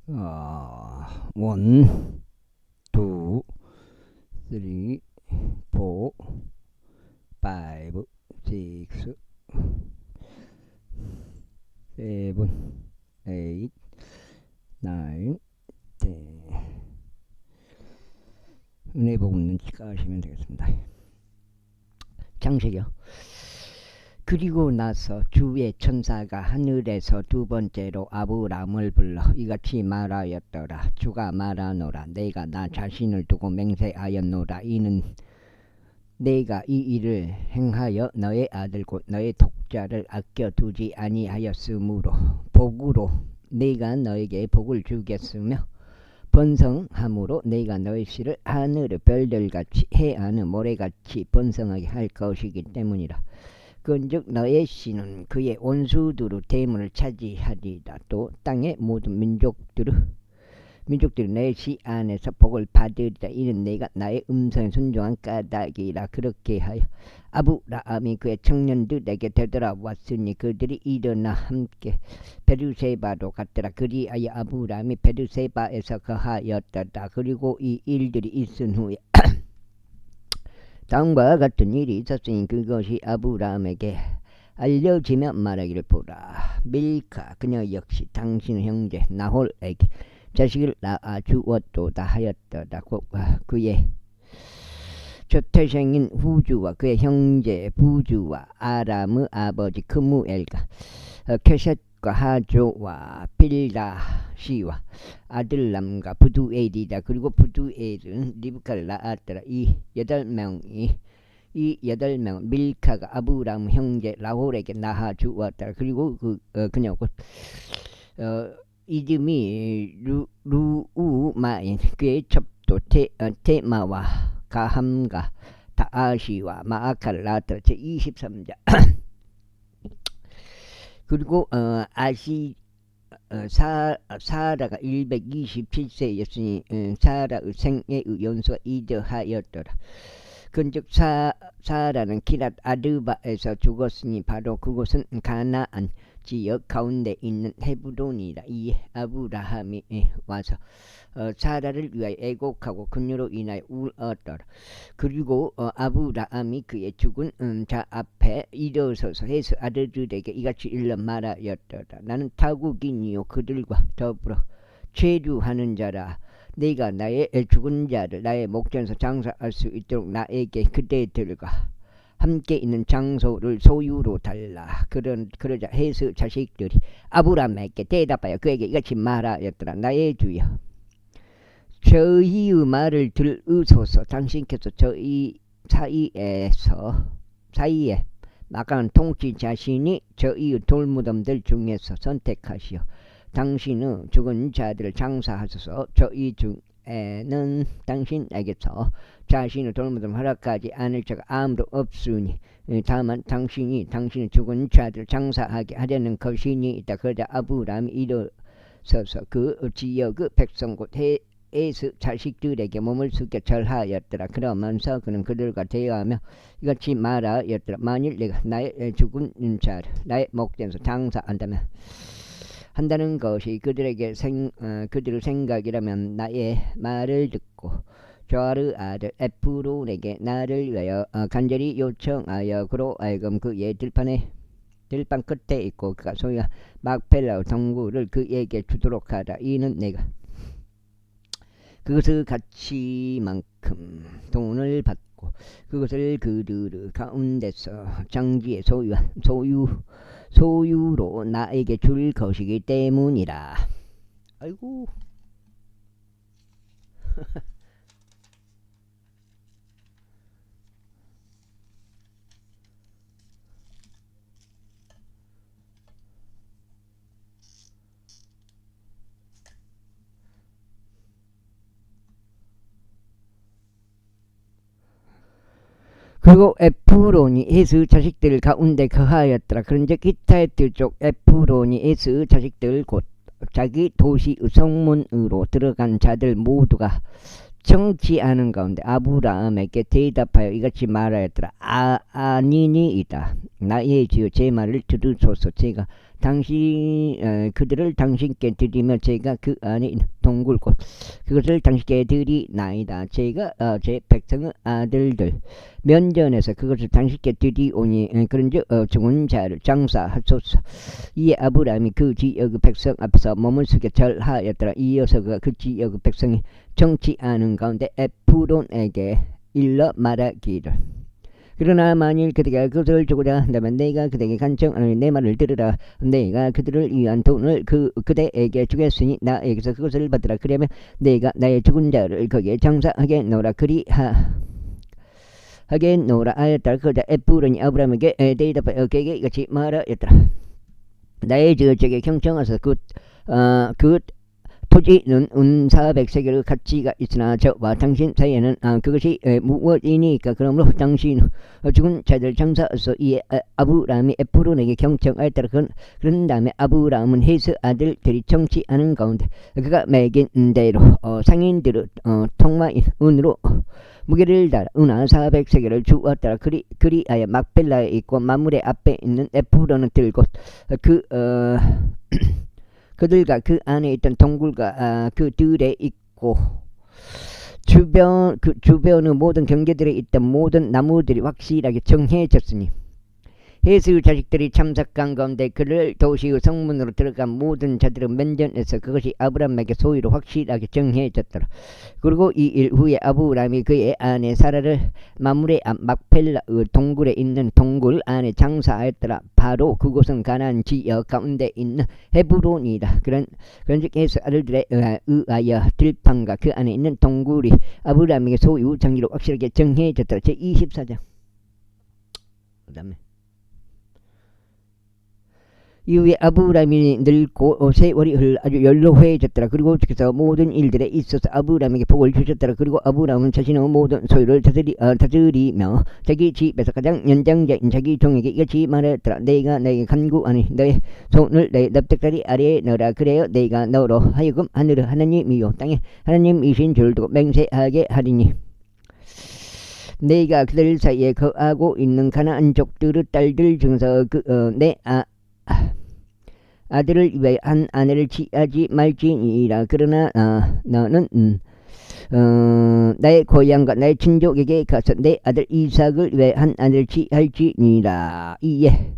1, 2, 3, 4, 5, 6, 7, 8, 9, 10. 은혜 복음 눈치가 하시면 되겠습니다. 장식이요. 그리고 나서 주의 천사가 하늘에서 두 번째로 아브람을 불러 이같이 말하였더라. 주가 말하노라. 내가 나 자신을 두고 맹세하였노라. 이는 내가 이 일을 행하여 너의 아들 곧 너의 독자를 아껴두지 아니하였으므로 복으로 내가 너에게 복을 주겠으며 번성함으로 내가 너의 씨를 하늘의 별들같이 해안의 모래같이 번성하게 할 것이기 때문이라. 그런즉 너의 씨는 그의 원수들의 대문을 차지하리라. 또 땅의 모든 민족들이 너의 씨 안에서 복을 받으리라. 이는 내가 나의 음성에 순종한 까닭이라. 그렇게 하여 아브라함이 그의 청년들에게 되돌아왔으니 그들이 일어나 함께 베르세바로 갔더라. 그리하여 아브라함이 베르세바에서 거하였더라. 그리고 이 일들이 있은 후에 다음과 같은 일이 있었으니 그것이 아브라함에게 알려지며 말하기를 보라. 밀카 그녀 역시 당신 형제 나홀에게 자식을 낳아 주었도다 하였더라. 그의 저태생인 후주와 그의 형제 부주와 아람의 아버지 크무엘과 케셋과 하조와 빌다시와 아들람과 부두엘이다. 그리고 부두엘은 리브카를 낳았더라. 이 8명은 밀카가 아브람 형제 라홀에게 낳아 주었더라. 그리고 그녀 곧 이름이 루우마인 그의 첩도 테마와 가함과 다아시와 마아카를 낳았더라. 제23장 그리고 사라가 127세였으니 사라의 생애의 연수가 이더하였더라. 근즉 사라는 기랏 아르바에서 죽었으니 바로 그곳은 가나안 지역 가운데 있는 헤브론이라. 이에 아브라함이 와서 사라를 위하여 애곡하고 그녀로 인하여 울었더라. 그리고 아브라함이 그의 죽은 자 앞에 일어서서 해서 아들들에게 이같이 일러 말하였더라. 나는 타국인이요 그들과 더불어 체류하는 자라. 내가 나의 죽은 자를 나의 목전에서 장사할 수 있도록 나에게 그대들과 함께 있는 장소를 소유로 달라. 그러자 해스 자식들이 아브라함에게 대답하여 그에게 이같이 말하였더라. 나의 주여 저희의 말을 들으소서. 당신께서 저희 사이에 막강한 통치 자신이 저희의 돌무덤들 중에서 선택하시어 당신의 죽은 자들을 장사하소서. 저희 중에는 당신에게서 자신의 돌무덤 허락하지 않을 자가 아무도 없으니 다만 당신이 당신의 죽은 자들을 장사하게 하려는 것이니이다. 그러자 아브라함이 일어서서 그 지역의 백성 곧 에스 자식들에게 몸을 숙여 절하였더라. 그러면서 그는 그들과 대화하며 이같이 말하였더라. 만일 내가 나의 죽은 자를 나의 목전에서 장사한다는 것이 그들의 생각이라면 나의 말을 듣고 조아르 아들 에프론에게 나를 위하여 간절히 요청하여 그로 하여금 그의 들판 끝에 있고 그가 소유한 막펠라 동굴을 그에게 주도록 하라. 이는 내가 그것의 가치만큼 돈을 받고 그것을 그들의 가운데서 장지의 소유로 나에게 줄 것이기 때문이라. 아이고 그리고 에프론이 에스의 자식들 가운데 거하였더라. 그런즉 히타이트 쪽 에프론이 에스의 자식들 곧 자기 도시의 성문으로 들어간 자들 모두가 청지하는 가운데 아브라함에게 대답하여 이같이 말하였더라. 아니니이다. 나의 주여 제 말을 들으소서. 제가 그들을 당신께 드리며 제가 그 안에 있는 동굴꽃 그것을 당신께 드리나이다. 제가 제 백성의 아들들 면전에서 그것을 당신께 드리오니 그런즉 죽은 자를 장사하소서. 이에 아브라함이 그 지역의 백성 앞에서 몸을 숙여 절하였더라. 이어서 그 지역의 백성이 정치 않은 가운데 에프론에게 일러 말하기를 그러나 만일 그대가 그것을 주고자 한다면 내가 그대에게 간청하노니 내 말을 들으라. 내가 그들을 위한 돈을 그대에게 주겠으니 나에게서 그것을 받으라. 그러면 내가 나의 죽은 자를 거기에 장사하게 놓으라. 하게 놓으라 하였더라. 그러자 에프론이 아브라함에게 대답하여 그에게 이같이 말하였더라. 나의 저에게 경청하서 그 토지는 400세겔의 가치가 있으나 저와 당신 사이에는 그것이 무엇이니까. 그러므로 당신은 죽은 자들 장사하소. 이에 아브라함이 에프론에게 경청하였더라. 그런 다음에 아브라함은 헷의 아들들이 정치하는 가운데 그가 매긴 대로 상인들의 통마인 은으로 무게를 달아 은하 400세겔을 주었더라. 그리하여 막벨라에 있고 마물의 앞에 있는 에프론을 들고 그들과 그 안에 있던 동굴과 그 들에 있고 주변의 모든 경계들에 있던 모든 나무들이 확실하게 정해졌으니 헷의 자식들이 참석한 가운데 그를 도시의 성문으로 들어간 모든 자들의 면전에서 그것이 아브라함에게 소유로 확실하게 정해졌더라. 그리고 이 일 후에 아브라함이 그의 아내 사라를 마물의 앞 막펠라의 동굴에 있는 동굴 안에 장사하였더라. 바로 그곳은 가나안 지역 가운데 있는 헤브론이다. 그런즉 헷의 아들들에 의하여 들판과 그 안에 있는 동굴이 아브라함에게 소유 장기로 확실하게 정해졌더라. 제24장. 그 다음에 이후에 아브라함이 늙고 세월이 흘러 아주 연로해졌더라. 그리고 주께서 모든 일들에 있어서 아브라함에게 복을 주셨더라. 그리고 아브라함은 자신의 모든 소유를 다스리며 자기 집에서 가장 연장자인 자기 종에게 이같이 말하였더라. 내가 너에게 간구하니 너의 손을 내 납작다리 아래에 넣으라. 그래야 내가 너로 하여금 하늘의 하나님이요 땅의 하나님이신 줄 두고 맹세하게 하리니 내가 그들 사이에 거하고 있는 가나안 족들의 딸들 중에서 내 아들을 위하여 한 아내를 취하지 말지니라. 그러나 너는 나의 고향과 나의 친족에게 가서 내 아들 이삭을 위하여 한 아내를 취할지니라. 이에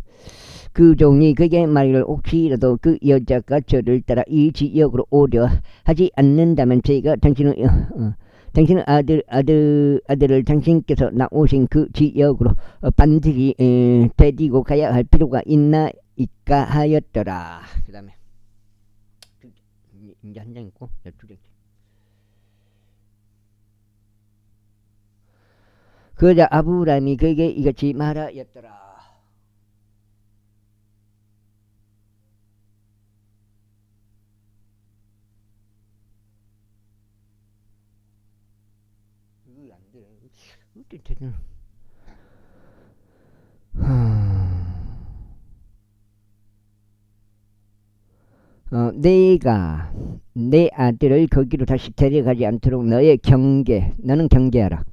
그 종이 그에게 말하기를 혹시라도 그 여자가 저를 따라 이 지역으로 오려 하지 않는다면 제가 당신의 아들을 당신께서 나오신 그 지역으로 반드시 데리고 가야 할 필요가 있나이까 하였더라. 그 다음에 이제 한 장 있고 12장. 그러자 아브라함이 그에게 이같이 말하였더라. 내가 내 아들을 거기로 다시 데려가지 않도록 너는 경계하라.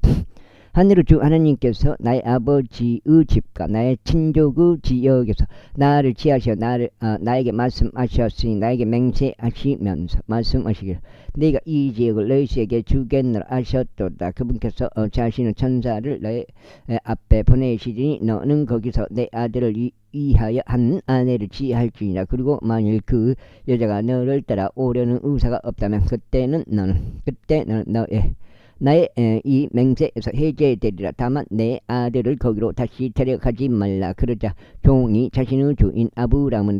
하늘의 주 하나님께서 나의 아버지의 집과 나의 친족의 지역에서 나를 취하셔 나에게 말씀하셨으니 나에게 맹세하시면서 말씀하시기를 내가 이 지역을 너희에게 주겠노라 하셨도다. 그분께서 자신의 천사를 너희 앞에 보내시리니 너는 거기서 내 아들을 위하여 한 아내를 취할지니라. 그리고 만일 그 여자가 너를 따라 오려는 의사가 없다면 그때 너는 나의 이 맹세에서 해제되리라. 다만 내 아들을 거기로 다시 데려가지 말라. 그러자 종이 자신의 주인 아브라함은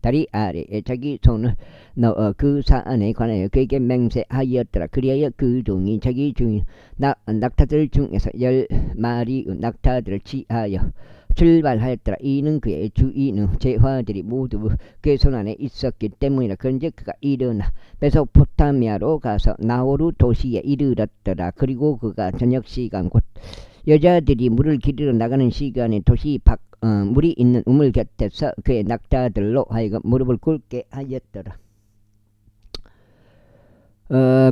다리 아래에 자기 손을 넣어 그 사안에 관하여 그에게 맹세하였더라. 그리하여 그 종이 자기 주인 낙타들 중에서 10마리의 낙타들을 취하여 출발하였더라. 이는 그의 주인의 재화들이 모두 그의 손안에 있었기 때문이라. 그런즉 그가 일어나 메소포타미아로 가서 나호루 도시에 이르렀더라. 그리고 그가 저녁 시간 곧 여자들이 물을 기르러 나가는 시간에 도시 밖 물이 있는 우물 곁에서 그의 낙타들로 하여금 무릎을 꿇게 하였더라.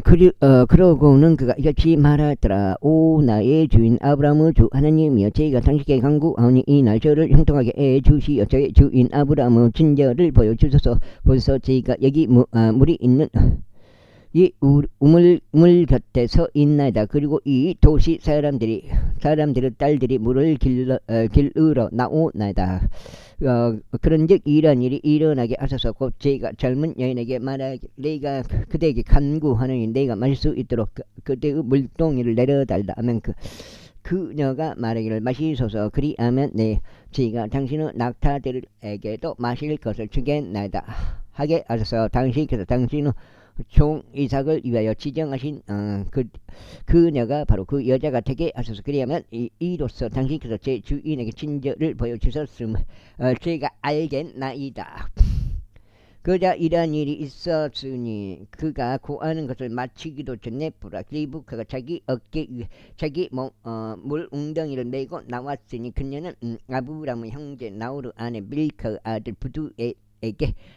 그러고는 그가 이같이 말하더라. 오 나의 주인 아브라함의 주 하나님이여, 제가 당신께 간구하오니 이날 저를 형통하게 해주시어 저의 주인 아브라함의 진저를 보여주소서. 벌써 제가 여기 물이 있는 이 우물 곁에서 있나이다. 그리고 이 도시 사람들의 딸들이 물을 길으러 나오나이다. 그런즉 이런 일이 일어나게 하소서. 곧 제가 젊은 여인에게 말하기, 내가 그대에게 간구하느니 내가 마실 수 있도록 그대의 물동이를 내려달라 하면 그녀가 말하기를, 마시소서. 그리하면 제가 당신의 낙타들에게도 마실 것을 주겠나이다 하게 하소서. 당신께서 당신의 종 이삭을 위하여 지정하신 그녀가 바로 그 여자가 되게 하소서. 그리하면 이로써 당신께서 제 주인에게 친절을 보여주셨음을 제가 알겠나이다. 그자 이러한 일이 있었으니 그가 구하는 것을 마치기도 전에 리브카가 자기 어깨 위에 자기 물 웅덩이를 메고 나왔으니 그녀는 아브라함의 형제 나호르 아내 밀카의 아들 부두에게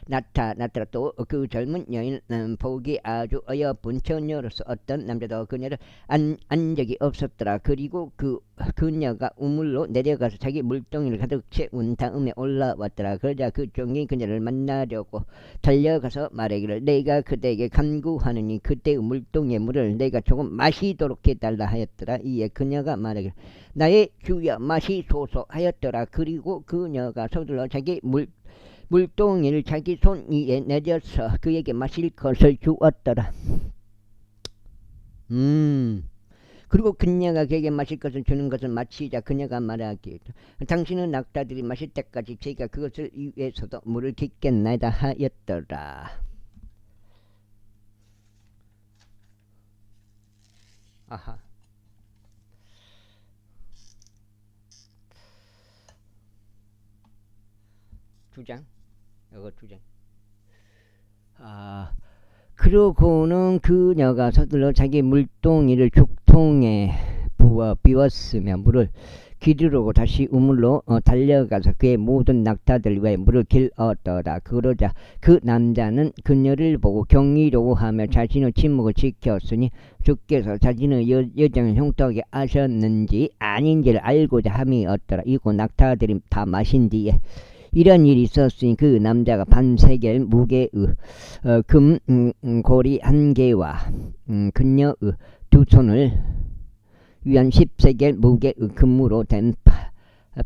나타났더라. 또 그 젊은 여인은 보기 아주 어여쁜 처녀로서 어떤 남자도 그녀를 안 적이 없었더라. 그리고 그녀가 우물로 내려가서 자기 물동이를 가득 채운 다음에 올라왔더라. 그러자 그 종이 그녀를 만나려고 달려가서 말하기를, 내가 그대에게 간구하느니 그대의 물동이의 물을 내가 조금 마시도록 해달라 하였더라. 이에 그녀가 말하기를, 나의 주여 마시소서 하였더라. 그리고 그녀가 서둘러 자기 물동이를 자기 손 위에 내려서 그에게 마실 것을 주었더라. 그리고 그녀가 그에게 마실 것을 주는 것을 마치자 그녀가 말하기를, 당신은 낙타들이 마실 때까지 제가 그것을 위해서도 물을 깃겠나이다 하였더라. 아하. 두 장? 이거 두 장. 그러고는 그녀가 서둘러 자기 물동이를 죽통에 부어 비웠으며 물을 기르려고 다시 우물로 달려가서 그의 모든 낙타들 위에 물을 길었더라. 그러자 그 남자는 그녀를 보고 경이로워하며 자신의 침묵을 지켰으니 주께서 자신의 여정을 형통하게 하셨는지 아닌지를 알고자 함이었더라. 이고 낙타들이 다 마신 뒤에 이런 일이 있었으니 그 남자가 반세겔 무게의 금 고리 한 개와 그녀의 두 손을 위한 10세겔 무게의 금으로 된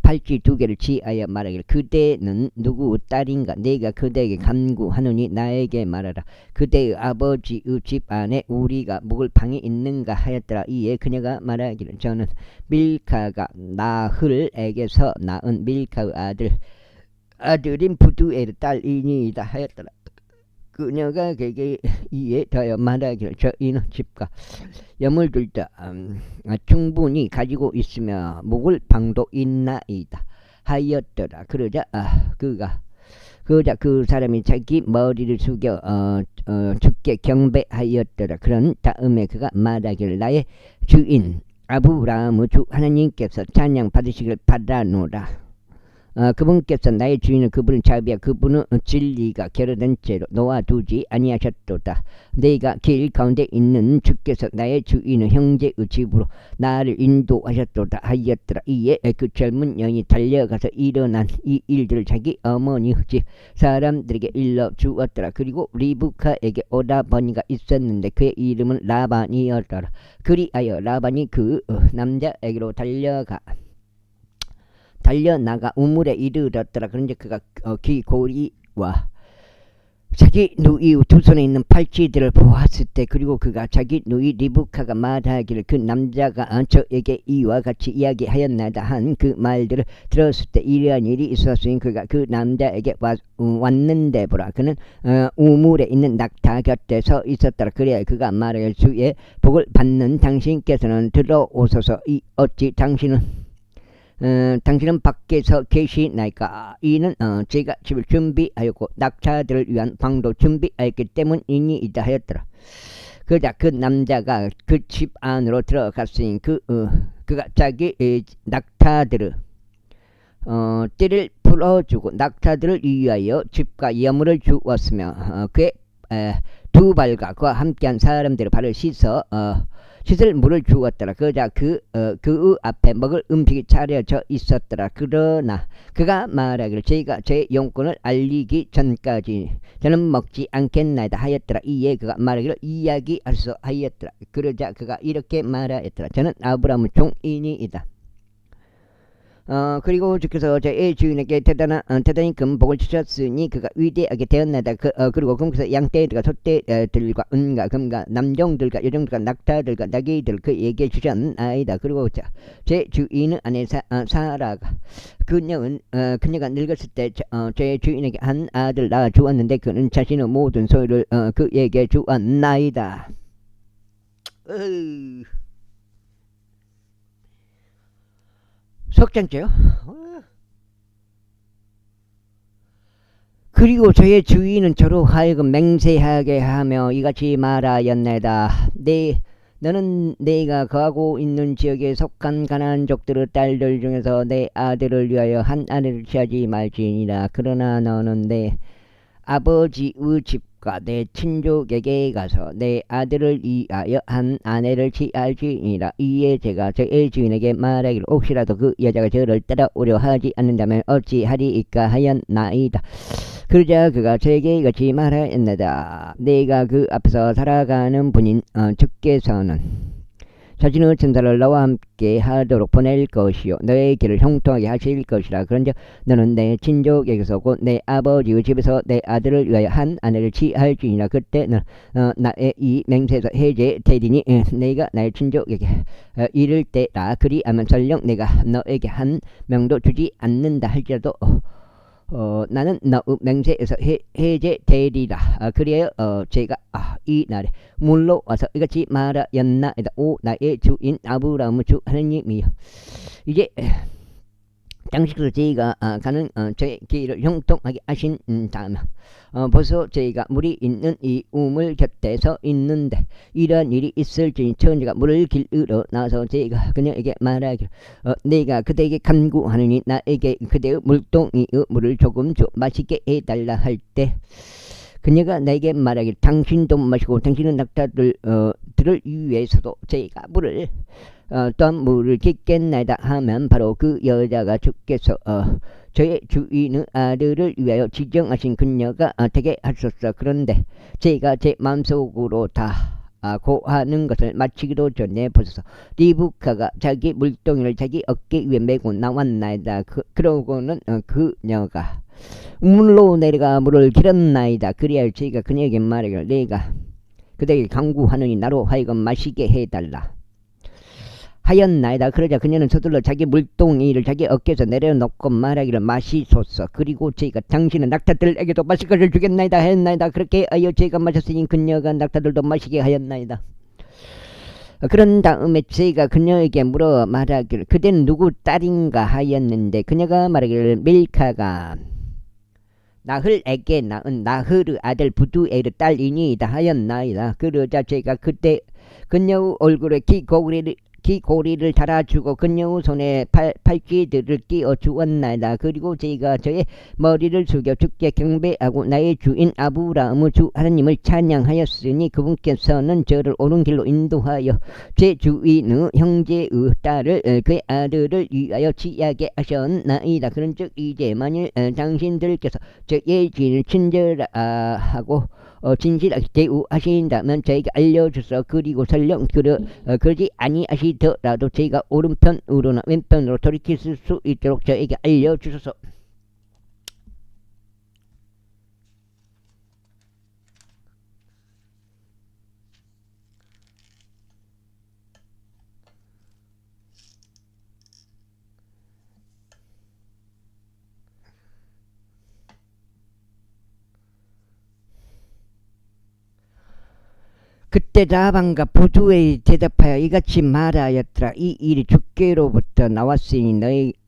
팔찌 두 개를 취하여 말하기를, 그대는 누구의 딸인가? 내가 그대에게 간구하노니 나에게 말하라. 그대의 아버지의 집 안에 우리가 묵을 방이 있는가 하였더라. 이에 그녀가 말하기를, 저는 밀카가 나흘에게서 낳은 밀카의 아들인 부두엘의 딸이니이다 하였더라. 그녀가 그에게 이에 더하여 말하기를, 저희는 집과 여물들도 충분히 가지고 있으며 묵을 방도 있나이다 하였더라. 그러자 그 사람이 자기 머리를 숙여 주께 경배하였더라. 그런 다음에 그가 말하기를, 나의 주인 아브라함의 주 하나님께서 찬양 받으시길 바라노라. 그분께서 나의 주인을 그분을 자비하 그분은 진리가 결여된 채로 놓아두지 아니하셨도다. 내가 길 가운데 있는 주께서 나의 주인의 형제의 집으로 나를 인도하셨도다 하였더라. 이에 그 젊은 여인이 달려가서 일어난 이 일들을 자기 어머니 집 사람들에게 일러주었더라. 그리고 리브카에게 오라버니가 있었는데 그의 이름은 라반이었더라. 그리하여 라반이 그 남자에게로 달려나가 우물에 이르렀더라. 그런데 그가 귀고리와 자기 누이 두 손에 있는 팔찌들을 보았을 때, 그리고 그가 자기 누이 리브카가 말하기를, 그 남자가 저에게 이와 같이 이야기하였나이다 한 그 말들을 들었을 때 이러한 일이 있었으니 그가 그 남자에게 왔는데 보라, 그는 우물에 있는 낙타 곁에 서 있었더라. 그래야 그가 말하기를, 주의 복을 받는 당신께서는 들어오소서. 어찌 당신은 밖에서 계시나이까? 이는 제가 집을 준비하였고 낙타들을 위한 방도 준비하였기 때문이니이다 하였더라. 그러자 그 남자가 그 집 안으로 들어갔으니 그가 자기 낙타들을 띠를 풀어주고 낙타들을 위하여 집과 여물을 주었으며 그의 두 발과 그와 함께한 사람들의 발을 씻을 물을 주었더라. 그러자 그 앞에 먹을 음식이 차려져 있었더라. 그러나 그가 말하기를 저희가 제 용건을 알리기 전까지 저는 먹지 않겠나이다 하였더라. 이에 그가 말하기를 이야기하소서 하였더라. 그러자 그가 이렇게 말하였더라. 저는 아브라함의 종이니이다. 그리고 주께서 저의 주인에게 대단히 큰 복을 주셨으니 그가 위대하게 되었나이다. 그리고 그에서 양떼들과 소떼들과 은과 금과 남종들과 여종들과 낙타들과 나귀들 그에게 주셨나이다. 그리고 제 주인은 아내 사라가 그녀가 늙었을 때 제 주인에게 한 아들 낳아 주었는데 그는 자신의 모든 소유를 그에게 주었나이다. 석장째요. 그리고 저의 주인은 저로 하여금 맹세하게 하며 이같이 말하였나이다. 너는 내가 거하고 있는 지역에 속한 가나안족들의 딸들 중에서 내 아들을 위하여 한 아내를 취하지 말지니라. 그러나 너는 내 아버지의 집과 내 친족에게 가서 내 아들을 위하여 한 아내를 취할지니라. 이에 제가 저의 주인에게 말하기를 혹시라도 그 여자가 저를 따라오려 하지 않는다면 어찌하리이까 하였나이다. 그러자 그가 저에게 이같이 말하였나이다. 내가 그 앞에서 살아가는 분인 주께서는 자신의 천사를 너와 함께 하도록 보낼 것이요 너의 길을 형통하게 하실 것이라. 그런즉 너는 내 친족에게서 곧 내 아버지의 집에서 내 아들을 위하여 한 아내를 취할지니라. 그때 나의 이 맹세에서 해제되리니 내가 나의 친족에게 이를 때라. 그리하면 설령 내가 너에게 한 명도 주지 않는다 할지라도 나는 너의 맹세에서 해제되리라. 그리하여 제가 이 날에 물로 와서 이같이 말하였나이다. 오 나의 주인 아브라함의 주 하나님이여, 이제 당시로 저희가 가는 저의 길을 형통하게 하신 다음에 벌써 저희가 물이 있는 이 우물 곁에 서 있는데 이러한 일이 있을지니 천지가 물을 길으러 나서 저희가 그녀에게 말하기를 내가 그대에게 간구하느니 나에게 그대의 물동이의 물을 조금 줘 마시게 해달라 할 때 그녀가 나에게 말하기를 당신도 마시고 당신의 낙타들을 위해서도 저희가 물을 또한 물을 깃겠나이다 하면 바로 그 여자가 주께서 저의 주인의 아들을 위하여 지정하신 그녀가 되게 하셨어. 그런데 제가 제 마음속으로 다 고하는 것을 마치기도 전에 보소서 리브카가 자기 물동이를 자기 어깨 위에 메고 나왔나이다. 그러고는 그녀가 우물로 내려가 물을 길었나이다. 그리하여 저희가 그녀에게 말하기를 내가 그대에게 간구하느니 나로 하여금 마시게 해달라 하였나이다. 그러자 그녀는 서둘러 자기 물동이를 자기 어깨에서 내려놓고 말하기를 마시소서. 그리고 저희가 당신은 낙타들에게도 마실 것을 주겠나이다 하였나이다. 그렇게 하여 저희가 마셨으니 그녀가 낙타들도 마시게 하였나이다. 그런 다음에 저희가 그녀에게 물어 말하기를 그대는 누구 딸인가 하였는데 그녀가 말하기를 밀카가 나흘에게 낳은 나흐르 아들 부두엘의 딸이니이다 하였나이다. 그러자 제가 그때 그녀의 얼굴에 귀고리를 달아주고 그녀의 손에 팔찌들을 끼워 주었나이다. 그리고 제가 저의 머리를 숙여 주께 경배하고 나의 주인 아브라함의 주 하나님을 찬양하였으니 그분께서는 저를 옳은 길로 인도하여 제 주인의 형제의 딸을 그의 아들을 위하여 취하게 하셨나이다. 그런즉 이제 만일 당신들께서 저의 주인을 친절하고 진실하게 대우하신다면 저에게 알려주소. 그리고 설령 그러지 아니하시더라도 저희가 오른편으로나 왼편으로 돌이킬 수 있도록 저에게 알려주소서. 그때 라반과 부두엘이 대답하여 이같이 말하였더라. 이 일이 주께로부터 나왔으니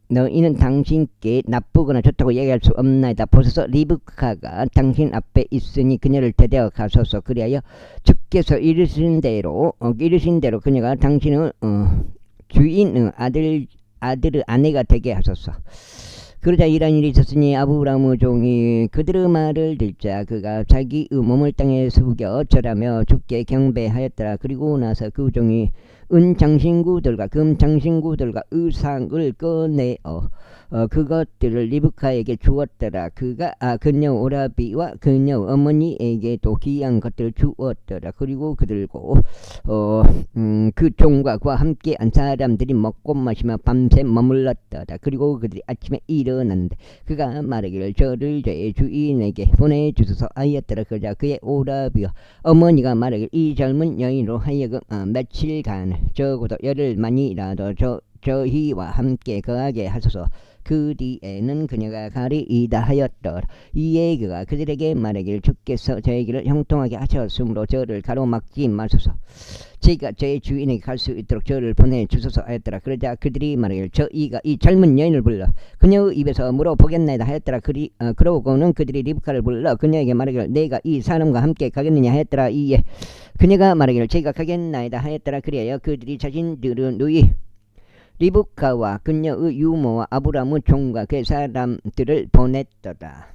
너희는 당신께 나쁘거나 좋다고 얘기할 수 없나이다. 보소서 리브카가 당신 앞에 있으니 그녀를 데려 가소서. 그리하여 주께서 이르신 대로 그녀가 당신의 주인의 아들의 아내가 되게 하소서. 그러자 이런 일이 있었으니 아브라함의 종이 그들의 말을 듣자 그가 자기의 몸을 땅에 숙여 절하며 주께 경배하였더라. 그리고 나서 그 종이 은장신구들과 금장신구들과 의상을 꺼내어 그것들을 리브카에게 주었더라. 그가 그녀 오라비와 그녀 어머니에게도 귀한 것들을 주었더라. 그리고 그들고 그 종과 그와 함께한 사람들이 먹고 마시며 밤새 머물렀더라. 그리고 그들이 아침에 일어났는데 그가 말하기를 저를 제 주인에게 보내주소서 하였더라. 그러자 그의 오라비와 어머니가 말하기를 이 젊은 여인으로 하여금 며칠간 적어도 열흘만이라도 저희와 함께 거하게 하소서. 그 뒤에는 그녀가 가리이다 하였더라. 이에 그가 그들에게 말하기를 주께서 저에게를 형통하게 하셨으므로 저를 가로막지 마소서. 제가 제 주인에게 갈 수 있도록 저를 보내주소서 하였더라. 그러자 그들이 말하기를 저희가 이 젊은 여인을 불러 그녀의 입에서 물어보겠나이다 하였더라. 그러고는 그들이 리브카를 불러 그녀에게 말하기를 내가 이 사람과 함께 가겠느냐 하였더라. 이에 그녀가 말하기를 제가 가겠나이다 하였더라. 그리하여 그들이 자신들의 누이 리브카와 그녀의 유모와 아브라함의 종과 그 사람들을 보냈더라.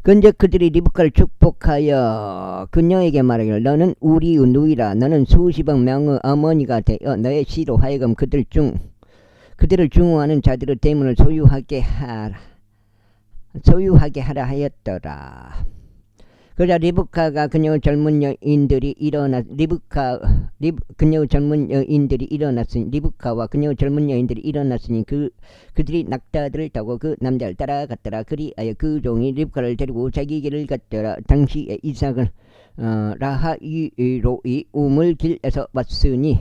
근즉 그들이 리브카를 축복하여 그녀에게 말하기를 너는 우리의 누이라. 너는 수십억 명의 어머니가 되어 너의 시로 하여금 그들을 중후하는 자들의 대문을 소유하게 하라 하였더라. 그러자 리브카가 그녀의 젊은 여인들이 일어났으니 그들이 낙타들을 타고 그 남자를 따라갔더라. 그리하여 그 종이 리브카를 데리고 자기 길을 갔더라. 당시에 이삭은 라하이로이 우물길에서 왔으니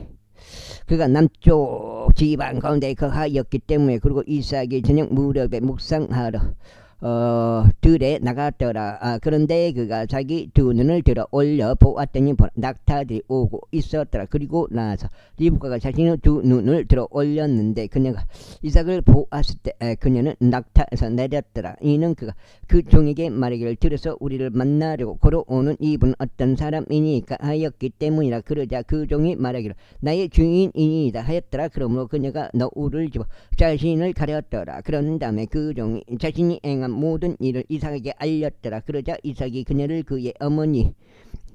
그가 남쪽 지방 가운데 거하였기 때문에 그리고 이삭이 저녁 무렵에 묵상하러 들에 나갔더라. 그런데 그가 자기 두 눈을 들어 올려 보았더니 낙타들이 오고 있었더라. 그리고 나서 리브카가 자신의 두 눈을 들어 올렸는데 그녀가 이삭을 보았을 때 그녀는 낙타에서 내렸더라. 이는 그가 그 종에게 말하기를 들어서 우리를 만나려고 걸어오는 이분은 어떤 사람이니까 하였기 때문이라. 그러자 그 종이 말하기를 나의 주인이니이다 하였더라. 그러므로 그녀가 너울을 집어 자신을 가렸더라. 그런 다음에 그 종이 자신이 행한 모든 일을 이삭에게 알렸더라. 그러자 이삭이 그녀를 그의 어머니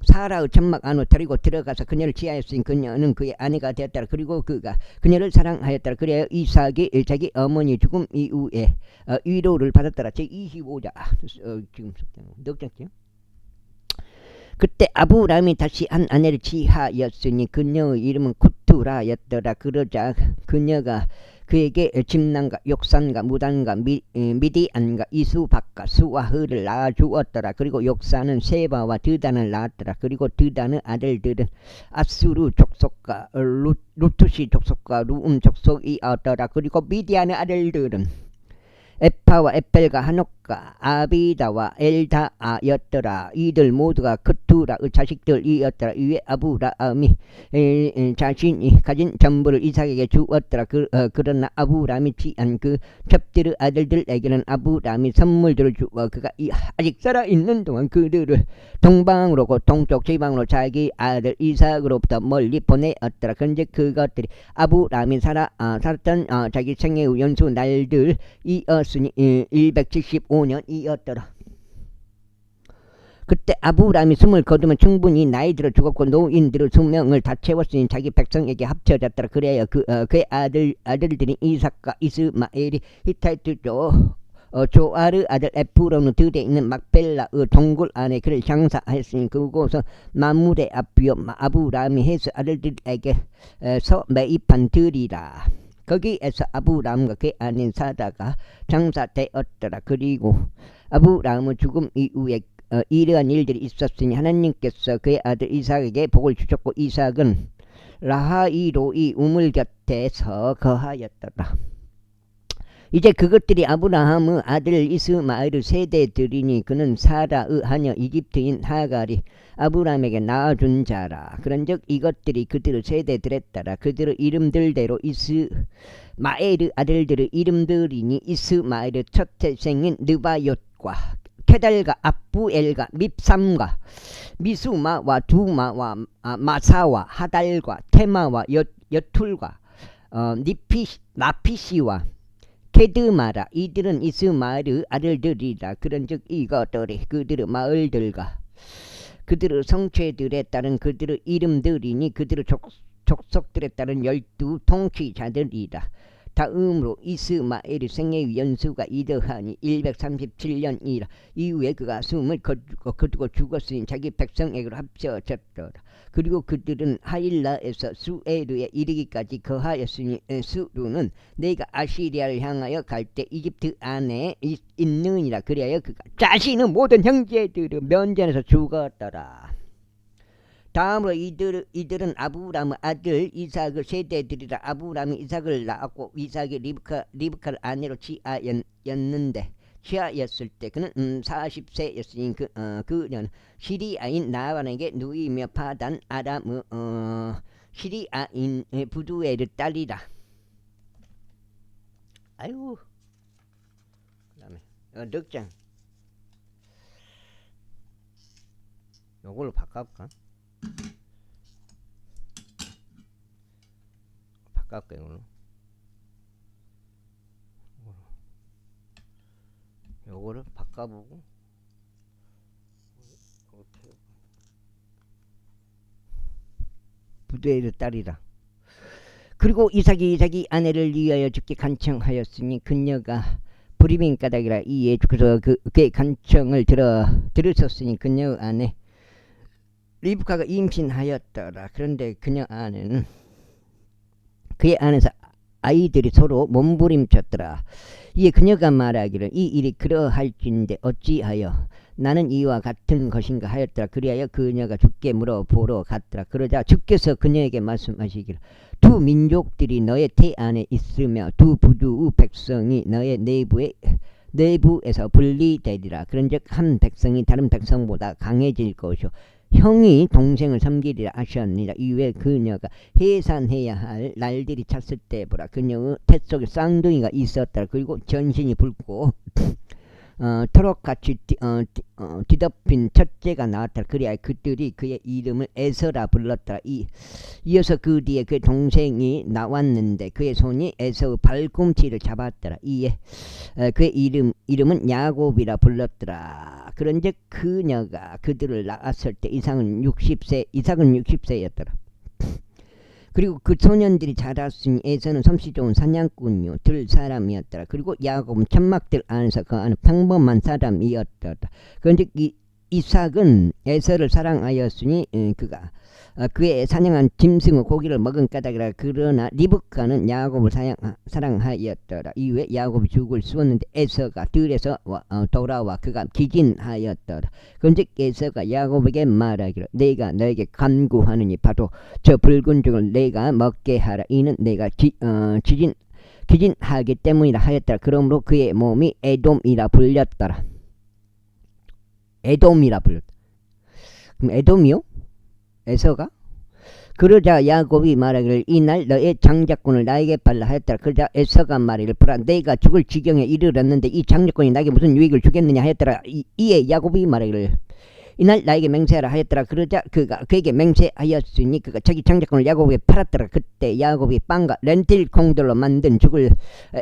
사라의 천막 안으로 데리고 들어가서 그녀를 취하였으니 그녀는 그의 아내가 되었더라. 그리고 그가 그녀를 사랑하였더라. 그래야 이삭이 자기 어머니 죽음 이후에 위로를 받았더라. 제25장 지금 넉 장이요? 그때 아브라함이 다시 한 아내를 취하였으니 그녀의 이름은 쿠투라였더라. 그러자 그녀가 그에게 집난과 욕산과 무단과 미디안과 이수박과 수와흐를 낳아주었더라. 그리고 욕산은 세바와 드단을 낳았더라. 그리고 드단의 아들들은 아수르 족속과 루투시 족속과 루움 족속이었더라. 그리고 미디안의 아들들은 에파와 에펠과 하녹과 아비다와 엘다아였더라. 이들 모두가 크투라의 자식들이었더라. 이에 아브라함이 자신이 가진 전부를 이삭에게 주었더라. 그러나 아브라함이 취한 그 첩들의 아들들에게는 아브라함이 선물들을 주어 그가 아직 살아있는 동안 그들을 동방으로 동쪽 지방으로 자기 아들 이삭으로부터 멀리 보내었더라. 그런데 그것들이 아브라함이 살았던 자기 생애의 연수 날들이었으니 175년이었더라. 그때 아브라함이 숨을 거두면 충분히 나이 들어 죽었고 노인들의 수명을 다 채웠으니 자기 백성에게 합쳐졌더라. 그래야 그의 아들들이 이삭과 이스마엘이 히타이트 조아르 아들 에프론의 들에 있는 막벨라의 동굴 안에 그를 장사하였으니 그곳은 마물의 앞이요 아브라함이 헤스 아들들에게서 매입한 들이라. 거기에서 아브라함과 그 아내 사라가 장사되었더라. 그리고 아브라함의 죽음 이후에 이러한 일들이 있었으니 하나님께서 그의 아들 이삭에게 복을 주셨고 이삭은 라하이로이 우물 곁에서 거하였더라. 이제 그것들이 아브라함의 아들 이스마엘의 세대들이니 그는 사라의 하녀 이집트인 하갈이 아브라함에게 낳아준 자라. 그런즉 이것들이 그들의 세대들에 따라 그들의 이름들대로 이스마엘의 아들들의 이름들이니 이스마엘의 첫 태생인 느바옅과 케달과 압부엘과 밉삼과 미수마와 두마와 마사와 하달과 테마와 여툴과 나피시와 게드마라 이들은 이스마엘의 아들들이라. 그런즉 이것들이 그들의 마을들과 그들의 성체들에 따른 그들의 이름들이니 그들의 족속들에 따른 12 통치자들이라. 다음으로 이스마엘의 생애의 연수가 이더하니 137년이라. 이후에 그가 숨을 거두고 죽었으니 자기 백성에게로 합쳐졌더라. 그리고 그들은 하일라에서 수에르에 이르기까지 거하였으니 수르는 내가 아시리아를 향하여 갈 때 이집트 안에 있느니라. 그리하여 그가 자신의 모든 형제들의 면전에서 죽었더라. 다음으로 이들은 아브라함의 아들 이삭의 세대들이라. 아브라함이 이삭을 낳았고 이삭이 리브카를 아내로 취하였을 때 그는 40세였으니 그는 시리아인 나반에게 누이며 파단 아람의 시리아인 부두엘의 딸이라. 아이고, 그다음에 늑장 요걸로 바꿔볼까? 바꿔볼까 이걸로? 요거를 바꿔보고 부두엘의 딸이라. 그리고 이삭이 아내를 위하여 죽게 간청하였으니 그녀가 불임인 까닭이라. 이에 그래서 그의 간청을 들으셨으니 그녀의 아내 리브카가 임신하였더라. 그런데 그녀 아내는 그의 안에서 아이들이 서로 몸부림쳤더라. 이에 그녀가 말하기를 이 일이 그러할진데 어찌하여 나는 이와 같은 것인가 하였더라. 그리하여 그녀가 주께 물어보러 갔더라. 그러자 주께서 그녀에게 말씀하시기를 두 민족들이 너의 태 안에 있으며 두 부두의 백성이 너의 내부에서 분리되리라. 그런즉 한 백성이 다른 백성보다 강해질 것이요 형이 동생을 섬기리라 하셨느니라. 이후에 그녀가 해산해야 할 날들이 찼을 때 보라 그녀의 태 속에 쌍둥이가 있었더라. 그리고 전신이 붉고 토록같이 뒤덮인 첫째가 나왔더라. 그리하여 그들이 그의 이름을 에서라 불렀더라. 이어서 그 뒤에 그의 동생이 나왔는데 그의 손이 에서의 발꿈치를 잡았더라. 이에 그의 이름은 야곱이라 불렀더라. 그런즉 그녀가 그들을 낳았을 때 이삭은 60세였더라. 그리고 그 소년들이 자랐으니 에서는 솜씨 좋은 사냥꾼이요 들 사람이었더라. 그리고 야곱은 천막들 안에서 거하는 평범한 사람이었더라. 그런데 이삭은 에서를 사랑하였으니 그가 그의 사냥한 짐승의 고기를 먹은 까닭이라. 그러나 리브카는 야곱을 사랑하였더라. 이후에 야곱이 죽을 쏘았는데 에서가 들에서 돌아와 그가 기진하였더라. 그런즉 에서가 야곱에게 말하기를 내가 너에게 간구하느니 바로 저 붉은 죽을 내가 먹게 하라. 이는 내가 기진하기 때문이라 하였더라. 그러므로 그의 몸이 에돔이라 불렸더라. 에돔이라 불렸다. 그럼 에돔이요? 에서가? 그러자 야곱이 말하기를 이날 너의 장자권을 나에게 발라 하였더라. 그러자 에서가 말하기를 보라 내가 죽을 지경에 이르렀는데 이 장자권이 나에게 무슨 유익을 주겠느냐 하였더라. 이에 야곱이 말하기를 이날 나에게 맹세하라 하였더라. 그러자 그가 그에게 맹세하였으니 그가 자기 장자권을 야곱에게 팔았더라. 그때 야곱이 빵과 렌틸 콩들로 만든 죽을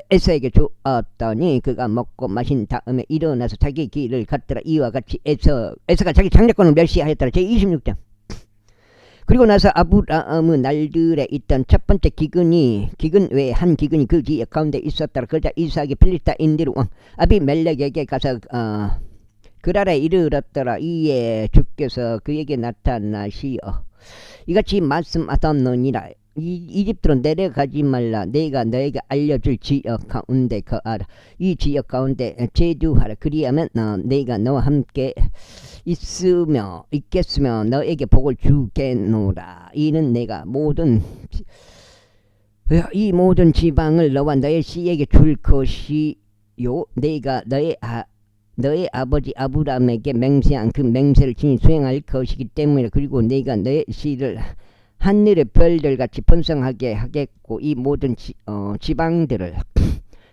에서에게 주었더니 그가 먹고 마신 다음에 일어나서 자기 길을 갔더라. 이와 같이 에서가 자기 장자권을 멸시하였더라. 제26장. 그리고 나서 아브라함의 날들에 있던 첫 번째 기근 외에 한 기근이 그 지역 가운데 있었더라. 그러자 이삭이 필리스타인들 왕 아비멜렉에게 가서 그랄에 이르렀더라. 이에 주께서 그에게 나타나시어 이같이 말씀하셨느니라. 이집트로 내려가지 말라. 내가 너에게 알려줄 지역 가운데 거하라. 이 지역 가운데 제주하라. 그리하면 내가 너와 함께 있겠으며 너에게 복을 주겠노라. 이는 내가 이 모든 지방을 너와 너의 씨에게 줄 것이요 내가 너의 아버지 아브라함에게 맹세한 그 맹세를 친히 수행할 것이기 때문이라. 그리고 내가 너의 씨를 하늘의 별들같이 번성하게 하겠고 이 모든 지방들을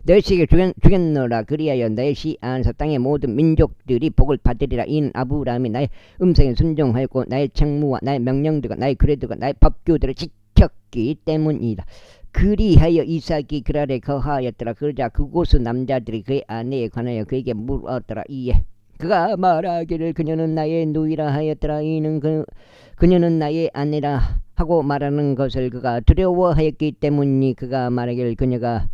너의 씨에게 주겠노라. 그리하여 너의 씨 안에서 땅의 모든 민족들이 복을 받으리라. 이는 아브라함이 나의 음성에 순종하였고 나의 책무와 나의 명령들과 나의 규례들과 나의 법규들을 먹혔기 때문이다. 그리하여 이삭이 그랄에 거하였더라. 그러자 그곳의 남자들이 그의 아내에 관하여 그에게 물었더라. 이에 그가 말하기를 그녀는 나의 누이라 하였더라. 이는 그녀는 나의 아내라 하고 말하는 것을 그가 두려워하였기 때문이. 그가 말하기를 그녀가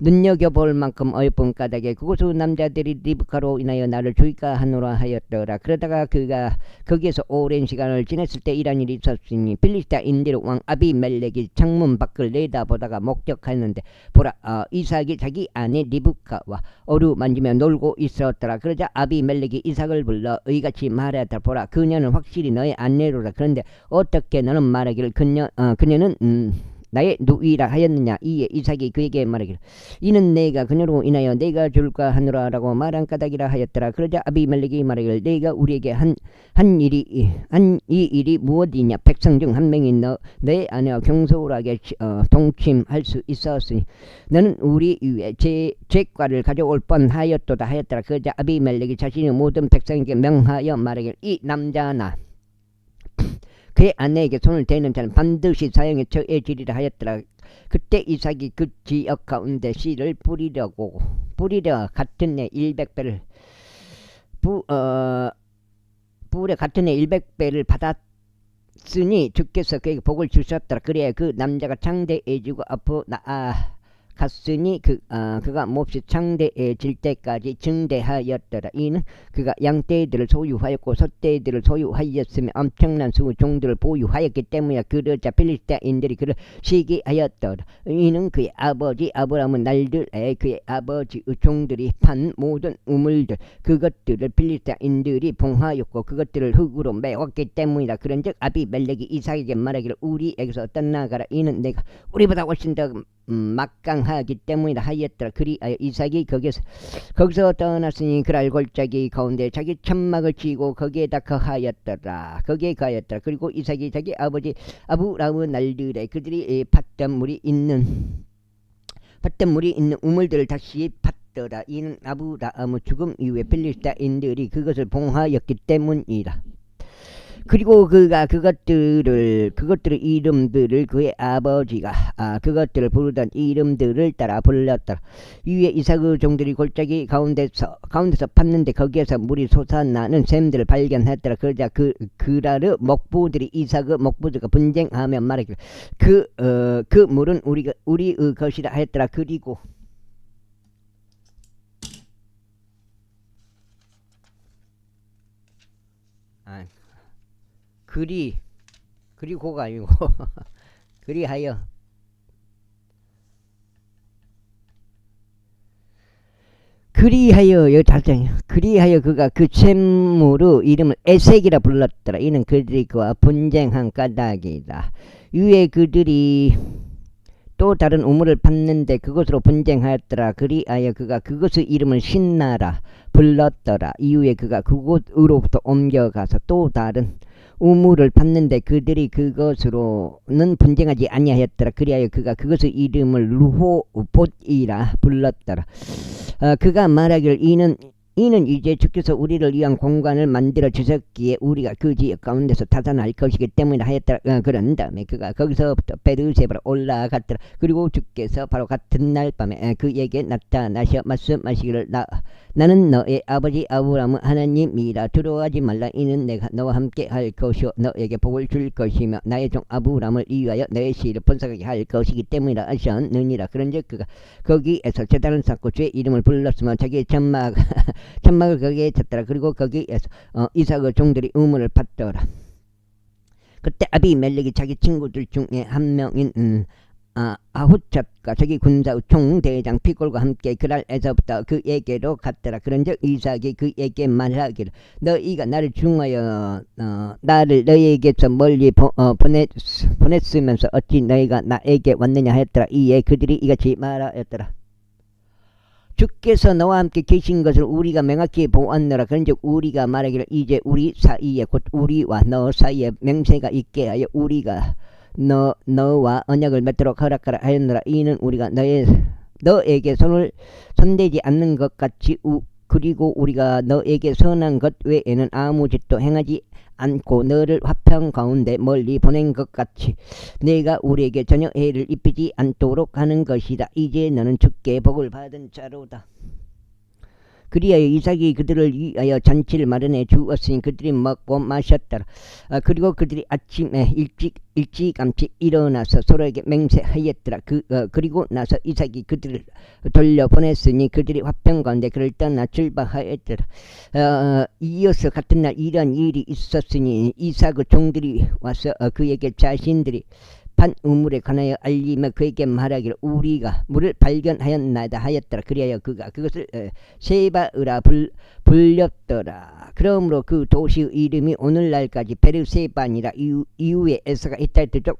눈여겨볼 만큼 어여쁜 까닭에 그곳의 남자들이 리브카로 인하여 나를 주의가 하노라 하였더라. 그러다가 그가 거기에서 오랜 시간을 지냈을 때 이런 일이 있었으니 필리스타인들 왕 아비멜렉이 창문 밖을 내다보다가 목격하였는데 보라, 이삭이 자기 아내 리브카와 어루만지며 놀고 있었더라. 그러자 아비멜렉이 이삭을 불러 이같이 말하였더라. 보라, 그녀는 확실히 너의 아내로라. 그런데 어떻게 너는 말하기를 그녀는 나의 누이라 하였느냐. 이에 이삭이 그에게 말하기를 이는 내가 그녀로 인하여 내가 줄까 하노라 라고 말한 까닭이라 하였더라. 그러자 아비멜렉이 말하기를 내가 우리에게 한 이 일이 무엇이냐. 백성 중 한 명이 내 아내와 경솔하게 동침할 수 있었으니 너는 우리 위에 죄과를 가져올 뻔하였도다 하였더라. 그러자 아비멜렉이 자신의 모든 백성에게 명하여 말하기를 이 남자나 그의 아내에게 손을 대는 자는 반드시 사형에 처해지리라 하였더라. 그때 이삭이 그 지역 가운데 씨를 뿌리려 같은 해 100배를 뿔에 같은 해 100배를 받았으니 주께서 그에게 복을 주셨더라. 그래야 그 남자가 창대해지고 앞으로 나아갔으니 그가 몹시 창대해질 때까지 증대하였더라. 이는 그가 양떼들을 소유하였고 숫떼들을 소유하였으며 엄청난 수의 종들을 보유하였기 때문에. 그러자 필리스타인들이 그를 시기하였더라. 이는 그의 아버지 아브라함은 날들에 그의 아버지의 종들이 판 모든 우물들 그것들을 필리스타인들이 봉하였고 그것들을 흙으로 메웠기 때문이다. 그런즉 아비멜렉이 이삭에게 말하기를 우리에게서 떠나가라. 이는 내가 우리보다 훨씬 더 막강하기 때문이다 하였더라. 그리하여 이삭이 거기서 떠났으니 그날 골짜기 가운데 자기 천막을 치고 거기에다 거하였더라. 그리고 이삭이 자기 아버지 아브라함의 날들에 그들이 팠던 물이 있는 우물들을 다시 팠더라. 이는 아브라함의 죽음 이후에 필리스타인들이 그것을 봉하였기 때문이다. 그리고 그가 그것들의 이름들을 그의 아버지가 그것들을 부르던 이름들을 따라 불렀더라. 이에 이삭의 종들이 골짜기 가운데서 팠는데 거기에서 물이 솟아나는 샘들을 발견했더라. 그러자 그라르 목부들이 이삭의 목부들과 분쟁하며 말하기를 그 물은 우리의 것이라 하였더라. 그리고가 아니고 그리하여 여기 달장이요. 그리하여 그가 그 샘물의 이름을 에색이라 불렀더라. 이는 그들이 그와 분쟁한 까닭이다. 위에 그들이 또 다른 우물을 팠는데 그것으로 분쟁하였더라. 그리하여 그가 그것의 이름을 신나라 불렀더라. 이후에 그가 그곳으로부터 옮겨가서 또 다른 우물을 팠는데 그들이 그것으로는 분쟁하지 아니하였더라. 그리하여 그가 그것의 이름을 루호봇이라 불렀더라. 그가 말하기를 이는 이제 주께서 우리를 위한 공간을 만들어 주셨기에 우리가 그 지역 가운데서 타산할 것이기 때문에 하였더라. 그런 다음에 그가 거기서부터 베르세바로 올라갔더라. 그리고 주께서 바로 같은 날 밤에 그에게 나타나셔 말씀하시기를 나는 너의 아버지 아브라함의 하나님이라. 두려워하지 말라. 이는 내가 너와 함께 할 것이요 너에게 복을 줄 것이며 나의 종 아브라함을 위하여 너의 씨를 번성하게 할 것이기 때문이라 하셨느니라. 그런즉 그가 거기에서 제단을 쌓고 주의 이름을 불렀으며 자기의 천막을 거기에 쳤더라. 그리고 거기에서 이삭의 종들이 우물을 팠더라. 그때 아비멜렉이 자기 친구들 중에 한 명인 아후첩과 자기 군사의 총대장 피골과 함께 그날에서부터 그에게로 갔더라. 그런즉 이삭이 그에게 말하기를 너희가 나를 중하여 나를 너희에게서 멀리 보냈으면서 어찌 너희가 나에게 왔느냐 하였더라. 이에 그들이 이같이 말하였더라. 주께서 너와 함께 계신 것을 우리가 명확히 보았노라. 그런즉 우리가 말하기를 이제 우리 사이에 곧 우리와 너 사이에 맹세가 있게 하여 우리가 너와 언약을 맺도록 허락하라 하였노라. 이는 우리가 너에게 손대지 않는 것 같이 그리고 우리가 너에게 선한 것 외에는 아무 짓도 행하지 않고 너를 화평 가운데 멀리 보낸 것 같이 내가 우리에게 전혀 해를 입히지 않도록 하는 것이다. 이제 너는 주께 복을 받은 자로다. 그리하여 이삭이 그들을 위하여 잔치를 마련해 주었으니 그들이 먹고 마셨더라. 그리고 그들이 아침에 일찌감치 일어나서 서로에게 맹세하였더라. 그리고 나서 이삭이 그들을 돌려보냈으니 그들이 화평 가운데 그를 떠나 출발하였더라. 이어서 같은 날 이런 일이 있었으니 이삭의 종들이 와서 그에게 자신들이 판 우물에 관하여 알리며 그에게 말하기를 우리가 물을 발견하였나이다 하였더라. 그리하여 그가 그것을 세바으라 불렸더라. 그러므로 그 도시의 이름이 오늘날까지 베르세바니라. 이후에 에서가 히타이트족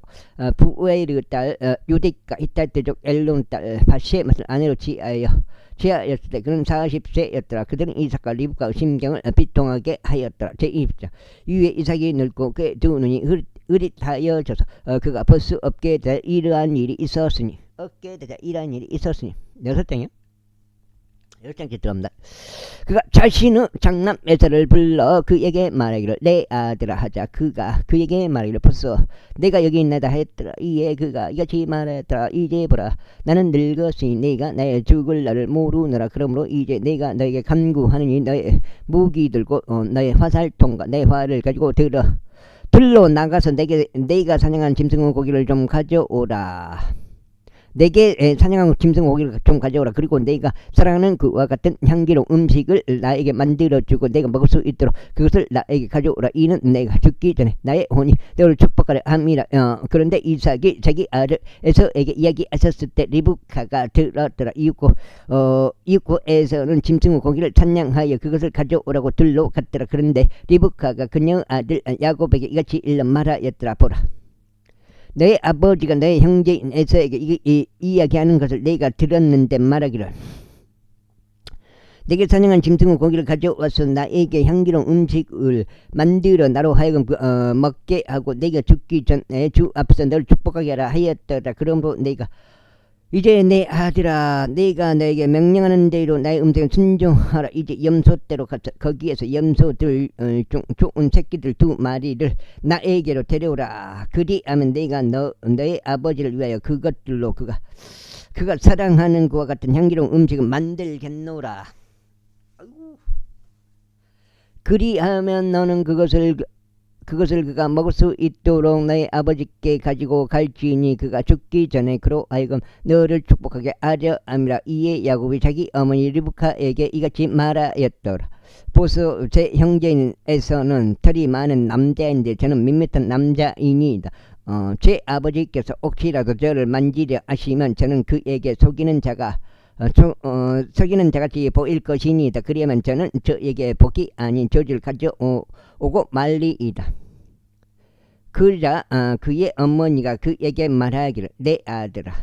부에르 딸 유딕과 히타이트족 엘론 딸 바세맛을 아내로 취하였을 때 그는 40세였더라. 그들은 이삭과 리브가의 심경을 비통하게 하였더라. 제20장 이후에 이삭이 늙고 그의 두 눈이 흐릿하여져서 그가 볼 수 없게 되자 이러한 일이 있었으니 여섯 장이요? 10장째 들어갑니다. 그가 자신의 장남 에서를 불러 그에게 말하기를 내 아들아 하자. 그가 그에게 말하기를 벌써 내가 여기 있나이다 하였더라. 이에 그가 이같이 말하였더라. 이제 보라 나는 늙었으니 내가 나의 죽을 날을 모르느라. 그러므로 이제 내가 너에게 간구하느니 너의 무기 들고 너의 화살통과 내 활을 가지고 들로 나가서 내가 사냥한 짐승의 고기를 좀 가져오라. 내게 사냥한 짐승 고기를 좀 가져오라. 그리고 내가 사랑하는 그와 같은 향기로운 음식을 나에게 만들어주고 내가 먹을 수 있도록 그것을 나에게 가져오라. 이는 내가 죽기 전에 나의 혼이 너를 축복하려 함이라. 그런데 이삭이 자기 아들 에서에게 이야기하셨을 때 리브카가 들었더라. 이웃에서는 짐승의 고기를 찬양하여 그것을 가져오라고 들로 갔더라. 그런데 리브카가 그녀의 아들 야곱에게 이같이 일러 말하였더라. 보라 너의 아버지가 너의 형제인 에서에게 이야기하는 것을 내가 들었는데 말하기를 내게 사냥한 짐승의 고기를 가져와서 나에게 향기로운 음식을 만들어 나로 하여금 먹게 하고 내가 죽기 전에 주 앞에서 너를 축복하게 하라 하였더라. 그러므로 내가 이제 내 아들아 내가 너에게 명령하는 대로 나의 음성에 순종하라. 이제 염소떼로 가서 거기에서 염소들 중 좋은 새끼들 2마리를 나에게로 데려오라. 그리하면 내가 너의 아버지를 위하여 그것들로 그가 사랑하는 그와 같은 향기로운 음식을 만들겠노라. 그리하면 너는 그것을 그가 먹을 수 있도록 너의 아버지께 가지고 갈지니 그가 죽기 전에 그로 하여금 너를 축복하게 하려 함이라. 이에 야곱이 자기 어머니 리브카에게 이같이 말하였더라. 보소 제 형제인 에서는 털이 많은 남자인데 저는 밋밋한 남자이니이다. 제 아버지께서 혹시라도 저를 만지려 하시면 저는 그에게 속이는 자같이 보일 것이니이다. 그리하면 저는 저에게 복이 아닌 저주를 가져오고 말리이다. 그러자 그의 어머니가 그에게 말하기를 내 아들아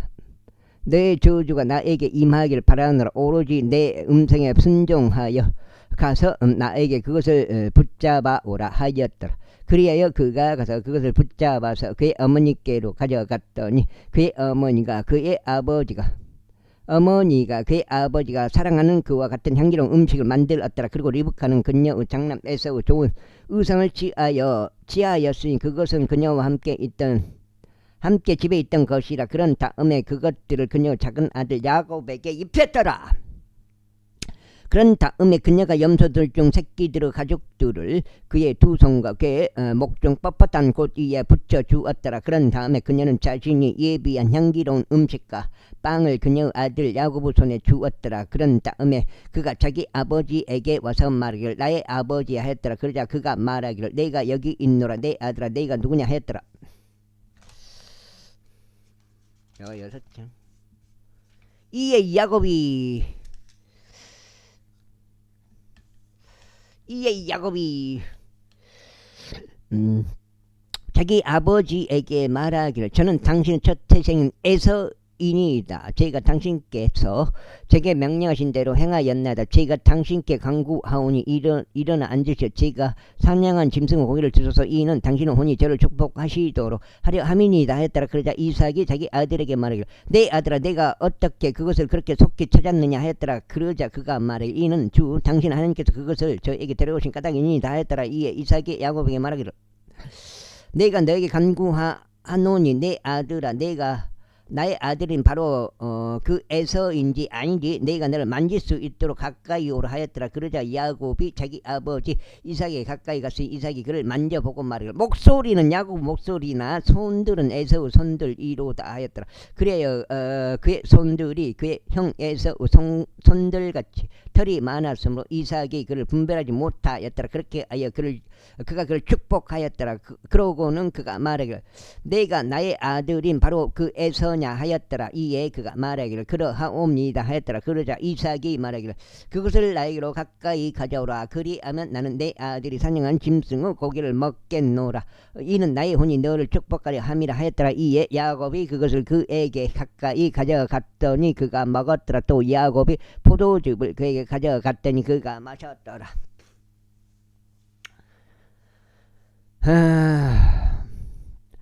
너의 저주가 나에게 임하기를 바라느라 오로지 내 음성에 순종하여 가서 나에게 그것을 붙잡아 오라 하였더라. 그리하여 그가 가서 그것을 붙잡아서 그의 어머니께로 가져갔더니 그의 어머니가 그의 아버지가 사랑하는 그와 같은 향기로운 음식을 만들었더라. 그리고 리브카는 그녀의 장남 에서의 좋은 의상을 취하였으니 그것은 그녀와 함께 집에 있던 것이라. 그런 다음에 그것들을 그녀의 작은 아들 야곱에게 입혔더라. 그런 다음에 그녀가 염소들 중 새끼들의 가죽들을 그의 두 손과 그의 목 중 뻣뻣한 곳 위에 붙여주었더라. 그런 다음에 그녀는 자신이 예비한 향기로운 음식과 빵을 그녀의 아들 야곱의 손에 주었더라. 그런 다음에 그가 자기 아버지에게 와서 말하기를 나의 아버지야 하였더라. 그러자 그가 말하기를 내가 여기 있노라. 내 아들아 내가 누구냐 하였더라. 6장 이에 야곱이 자기 아버지에게 말하기를 저는 당신의 첫 태생인 이니이다. 저희가 당신께서 제게 명령하신 대로 행하였나이다. 저희가 당신께 간구하오니 일어나 앉으시오. 저희가 사냥한 짐승의 고기를 드셔서 이는 당신의 혼이 저를 축복하시도록 하려 함이니이다 하였더라. 그러자 이삭이 자기 아들에게 말하기를 내 아들아 내가 어떻게 그것을 그렇게 속히 찾았느냐 하였더라. 그러자 그가 말하기를 이는 주 당신 하나님께서 그것을 저에게 데려오신 까닭이니이다 하였더라. 이에 이삭이 야곱에게 말하기를 내가 너에게 간구하노니 내 아들아 내가 나의 아들인 바로 그 에서인지 아닌지 내가 너를 만질 수 있도록 가까이 오라 하였더라. 그러자 야곱이 자기 아버지 이삭에게 가까이 가서 이삭이 그를 만져보고 말하기를 목소리는 야곱 목소리나 손들은 에서의 손들이로다 하였더라. 그래요 그의 손들이 그의 형 에서의 손들같이 털이 많았으므로 이삭이 그를 분별하지 못하였더라. 그렇게 하여 그가 그를 축복하였더라. 그러고는 그가 말하기를 내가 나의 아들인 바로 그 에서냐 하였더라. 이에 그가 말하기를 그러하옵니다 하였더라. 그러자 이삭이 말하기를 그것을 나에게로 가까이 가져오라. 그리하면 나는 내 아들이 사냥한 짐승의 고기를 먹겠노라. 이는 나의 혼이 너를 축복하려 함이라 하였더라. 이에 야곱이 그것을 그에게 가까이 가져갔더니 그가 먹었더라. 또 야곱이 포도즙을 그에게 가져갔더니 그가 마셨더라.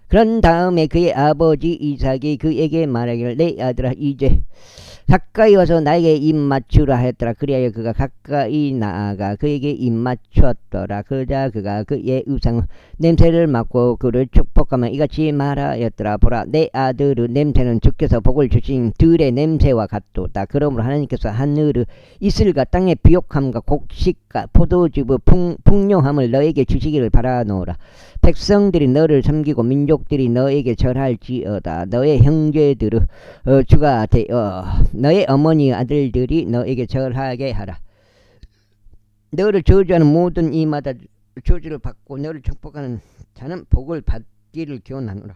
그런 다음에 그의 아버지 이삭이 그에게 말하기를 내 아들아 이제 가까이 와서 나에게 입 맞추라 하였더라. 그리하여 그가 가까이 나아가 그에게 입 맞추었더라. 그러자 그가 그의 우상 냄새를 맡고 그를 축복하며 이같이 말하였더라. 보라 내 아들의 냄새는 주께서 복을 주신 들의 냄새와 같도다. 그러므로 하나님께서 하늘의 이슬과 땅의 비옥함과 곡식과 포도즙의 풍요함을 너에게 주시기를 바라노라. 백성들이 너를 섬기고 민족들이 너에게 절할지어다. 너의 형제들의 주가 되어 너의 어머니의 아들들이 너에게 절하게 하라. 너를 저주하는 모든 이마다 저주를 받고 너를 축복하는 자는 복을 받기를 기원하노라.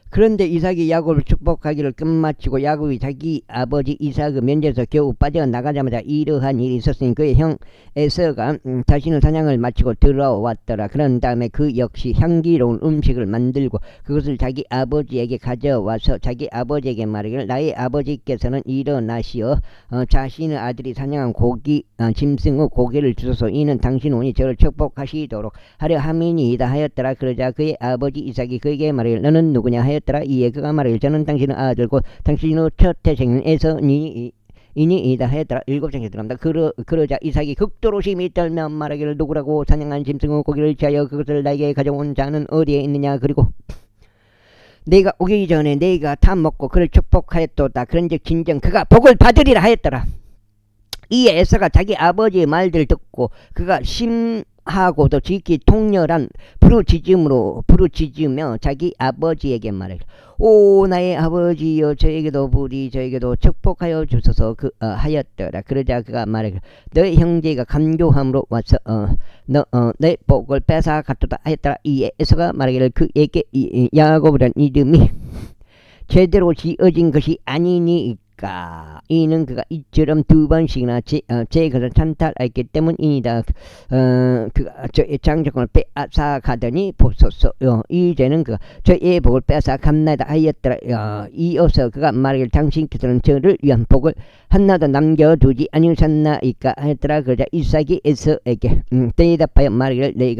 그런데 이삭이 야곱을 축복하기를 끝마치고 야곱이 자기 아버지 이삭의 면제에서 겨우 빠져나가자마자 이러한 일이 있었으니 그의 형 에서가 자신의 사냥을 마치고 들어왔더라. 그런 다음에 그 역시 향기로운 음식을 만들고 그것을 자기 아버지에게 가져와서 자기 아버지에게 말하기를 나의 아버지께서는 일어나시어 자신의 아들이 사냥한 짐승의 고기를 주소서. 이는 당신 온이 저를 축복하시도록 하려 함이니이다 하였더라. 그러자 그의 아버지 이삭이 그에게 말하기를 너는 누구냐 하였더라. 이에 그가 말하기를 저는 당신의 아들 곧 당신의 첫 태생인 에서니이다 하였더라. 7장에 들어갑니다. 그러자 이삭이 극도로 심히 떨며 말하기를 누구라고 사냥한 짐승의 고기를 취하여 그것을 나에게 가져온 자는 어디에 있느냐. 그리고 내가 오기 전에 내가 다 먹고 그를 축복하였도다. 그런즉 진정 그가 복을 받으리라 하였더라. 이에 에서가 자기 아버지의 말들을 듣고 그가 하고도 지극히 통렬한 부르짖으며 자기 아버지에게 말하기를 오 나의 아버지여 저에게도 저에게도 축복하여 주소서 하였더라. 그러자 그가 말하기를 너의 형제가 간교함으로 와서 내 복을 뺏어 갔도다 하였더라. 이에 에서가 말하기를 그에게 야곱이란 이름이 제대로 지어진 것이 아니니까 이는 그가 이처럼 2번씩이나 제 것을 찬탈했기 때문이다. 그가 저의 장정을 빼앗아 가더니 보소서 이제는 그가 저의 복을 빼앗아 갔나이다 하였더라. 이어서 그가 말하기를 당신께서는 저를 위한 복을 하나도 남겨두지 아니하셨나이까 하였더라. 그러자 이삭이 에서에게 대답하여 말하기를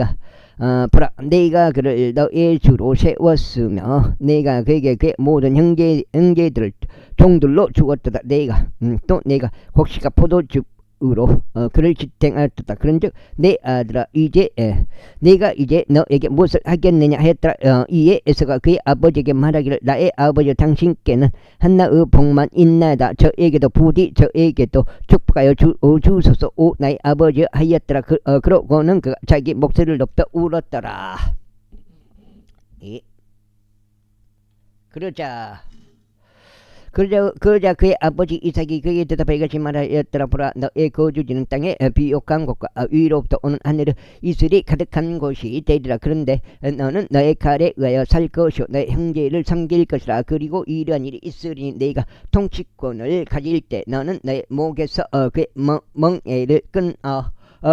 보라 내가 그를 너의 주로 세웠으며 내가 그에게 그의 모든 형제들을 종들로 주었도다. 또 내가 곡식과 포도즙으로 그를 지탱하였도다. 그런즉 내 아들아 내가 이제 너에게 무엇을 하겠느냐 하였더라. 이에 에서가 그의 아버지에게 말하기를 나의 아버지 당신께는 하나의 복만 있나이다. 저에게도 부디 저에게도 축복하여 주소서 오 나의 아버지 하였더라. 그러고는 그가 자기 목소리를 높여 울었더라. 예. 그러자 그의 아버지 이삭이 그에게 대답하여 이같이 말하였더라. 보라 너의 거주지는 땅에 비옥한 곳과 위로부터 오는 하늘의 이슬이 가득한 곳이 되리라. 그런데 너는 너의 칼에 의하여 살 것이요 너의 형제를 섬길 것이라. 그리고 이러한 일이 있으리니 네가 통치권을 가질 때 너는 너의 목에서 그의 멍에를 끊어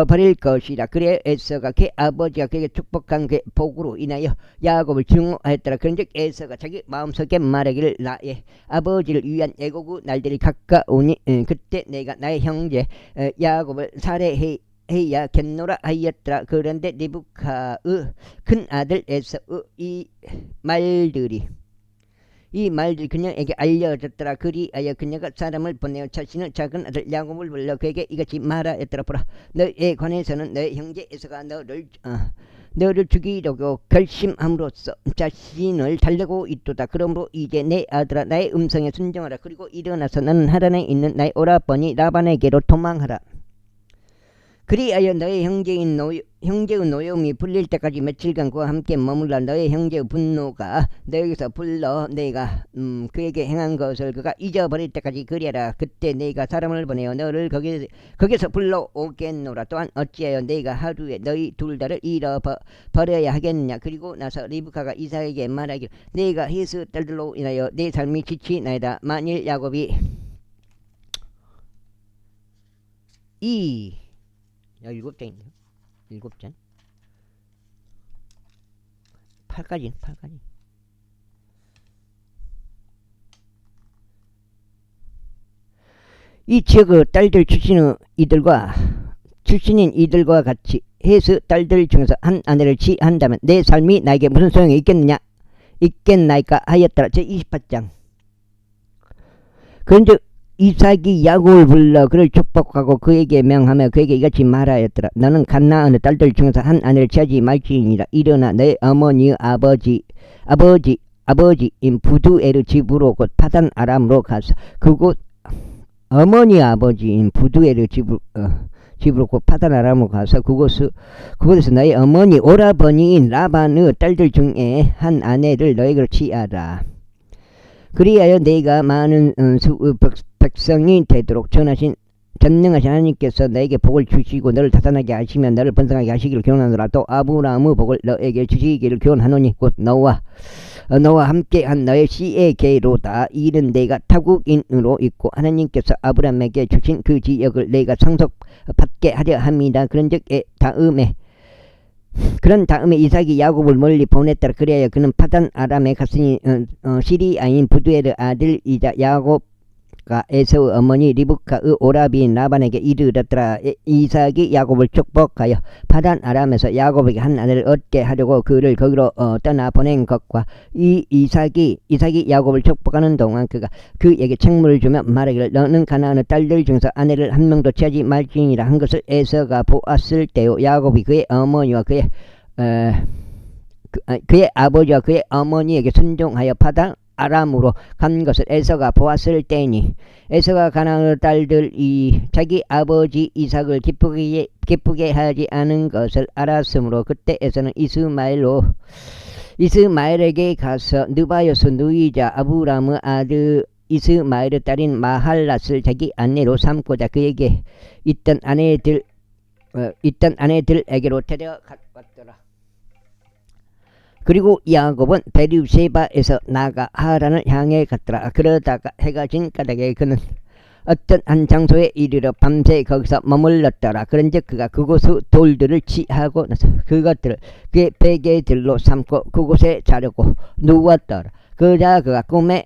버릴 것이라. 그래 에서가 그 아버지가 그에게 축복한 그 복으로 인하여 야곱을 증오하였더라. 그런즉 에서가 자기 마음속에 말하기를 나의 아버지를 위한 애고구 날들이 가까우니 그때 내가 나의 형제 야곱을 살해해야겠노라 하였더라. 그런데 리브카의 큰 아들 에서의 이 말들이 그녀에게 알려졌더라. 그리하여 그녀가 사람을 보내어 자신의 작은 아들 야곱을 불러 그에게 이같이 말하였더라. 보라, 너에 관해서는 너의 형제 에서가 너를 죽이려고 결심함으로써 자신을 달래고 있도다. 그러므로 이제 내 아들아, 나의 음성에 순종하라. 그리고 일어나서 너는 하란에 있는 나의 오라버니 라반에게로 도망하라. 그리하여 너의 형제의 노여움이 풀릴 때까지 며칠간 그와 함께 머물라. 너의 형제의 분노가 너에게서 불러 내가 그에게 행한 것을 그가 잊어버릴 때까지 그리하라. 그때 내가 사람을 보내어 너를 거기서 불러오겠노라. 또한 어찌하여 내가 하루에 너희 둘 다를 잃어버려야 하겠느냐. 그리고 나서 리브카가 이삭에게 말하기를 내가 히스 딸들로 인하여 내 삶이 지치나이다. 만일 야곱이 일곱 장이네요. 일곱 장. 8까지는 8까지. 이 지역의 딸들 출신인 이들과 같이 헤스 딸들 중에서 한 아내를 취한다면 내 삶이 나에게 무슨 소용이 있겠나이까 하였더라. 제28장. 그런즉 이삭이 야곱을 불러 그를 축복하고 그에게 명하며 그에게 이같이 말하였더라. 너는 갓나안의 딸들 중에서 한 아내를 취하지 말지니라. 일어나 너의 어머니의 아버지인 부두엘의 집으로 곧 파단 아람으로 가서 그곳 어머니 아버지인 부두엘의 집으로 곧 파단 아람으로 가서 그곳에서 너의 어머니 오라버니인 라반의 딸들 중에 한 아내를 너에게로 취하라. 그리하여 내가 많은 수의 백성이 되도록 전능하신 하나님께서 너에게 복을 주시고 너를 다산하게 하시며 너를 번성하게 하시기를 기원하노라. 또 아브라함의 복을 너에게 주시기를 기원하노니 곧 너와 함께한 너의 씨에게로다. 이는 내가 타국인으로 있고 하나님께서 아브라함에게 주신 그 지역을 내가 상속받게 하려 함이다. 그런 다음에 이삭이 야곱을 멀리 보냈더라. 그래야 그는 파단 아람에 갔으니 시리아인 부두엘의 아들이자 야곱과 에서의 어머니 리브카의 오라비인 라반에게 이르렀더라. 이삭이 야곱을 축복하여 파단 아람에서 야곱에게 한 아내를 얻게 하려고 그를 거기로 떠나 보낸 것과 이삭이 야곱을 축복하는 동안 그가 그에게 책무를 주며 말하기를 너는 가나안의 딸들 중에서 아내를 한 명도 취하지 말지니라 한 것을 에서가 보았을 때요. 야곱이 그의 어머니와 그의 아버지와 그의 어머니에게 순종하여 파단 아람으로 간 것을 에서가 보았을 때니 에서가 가나안의 딸들이 자기 아버지 이삭을 기쁘게 하지 않은 것을 알았으므로 그때 에서는 이스마엘에게 가서 느바요스 누이자 아브람의 아들 이스마엘의 딸인 마할랏을 자기 아내로 삼고자 그에게 있던 아내들에게로 데려갔더라. 그리고 야곱은 베르세바에서 나가 하란을 향해 갔더라. 그러다가 해가 진 까닭에 그는 어떤 한 장소에 이르러 밤새 거기서 머물렀더라. 그런즉 그가 그곳의 돌들을 취하고 나서 그것들을 그의 베개들로 삼고 그곳에 자려고 누웠더라. 그러자 그가 꿈을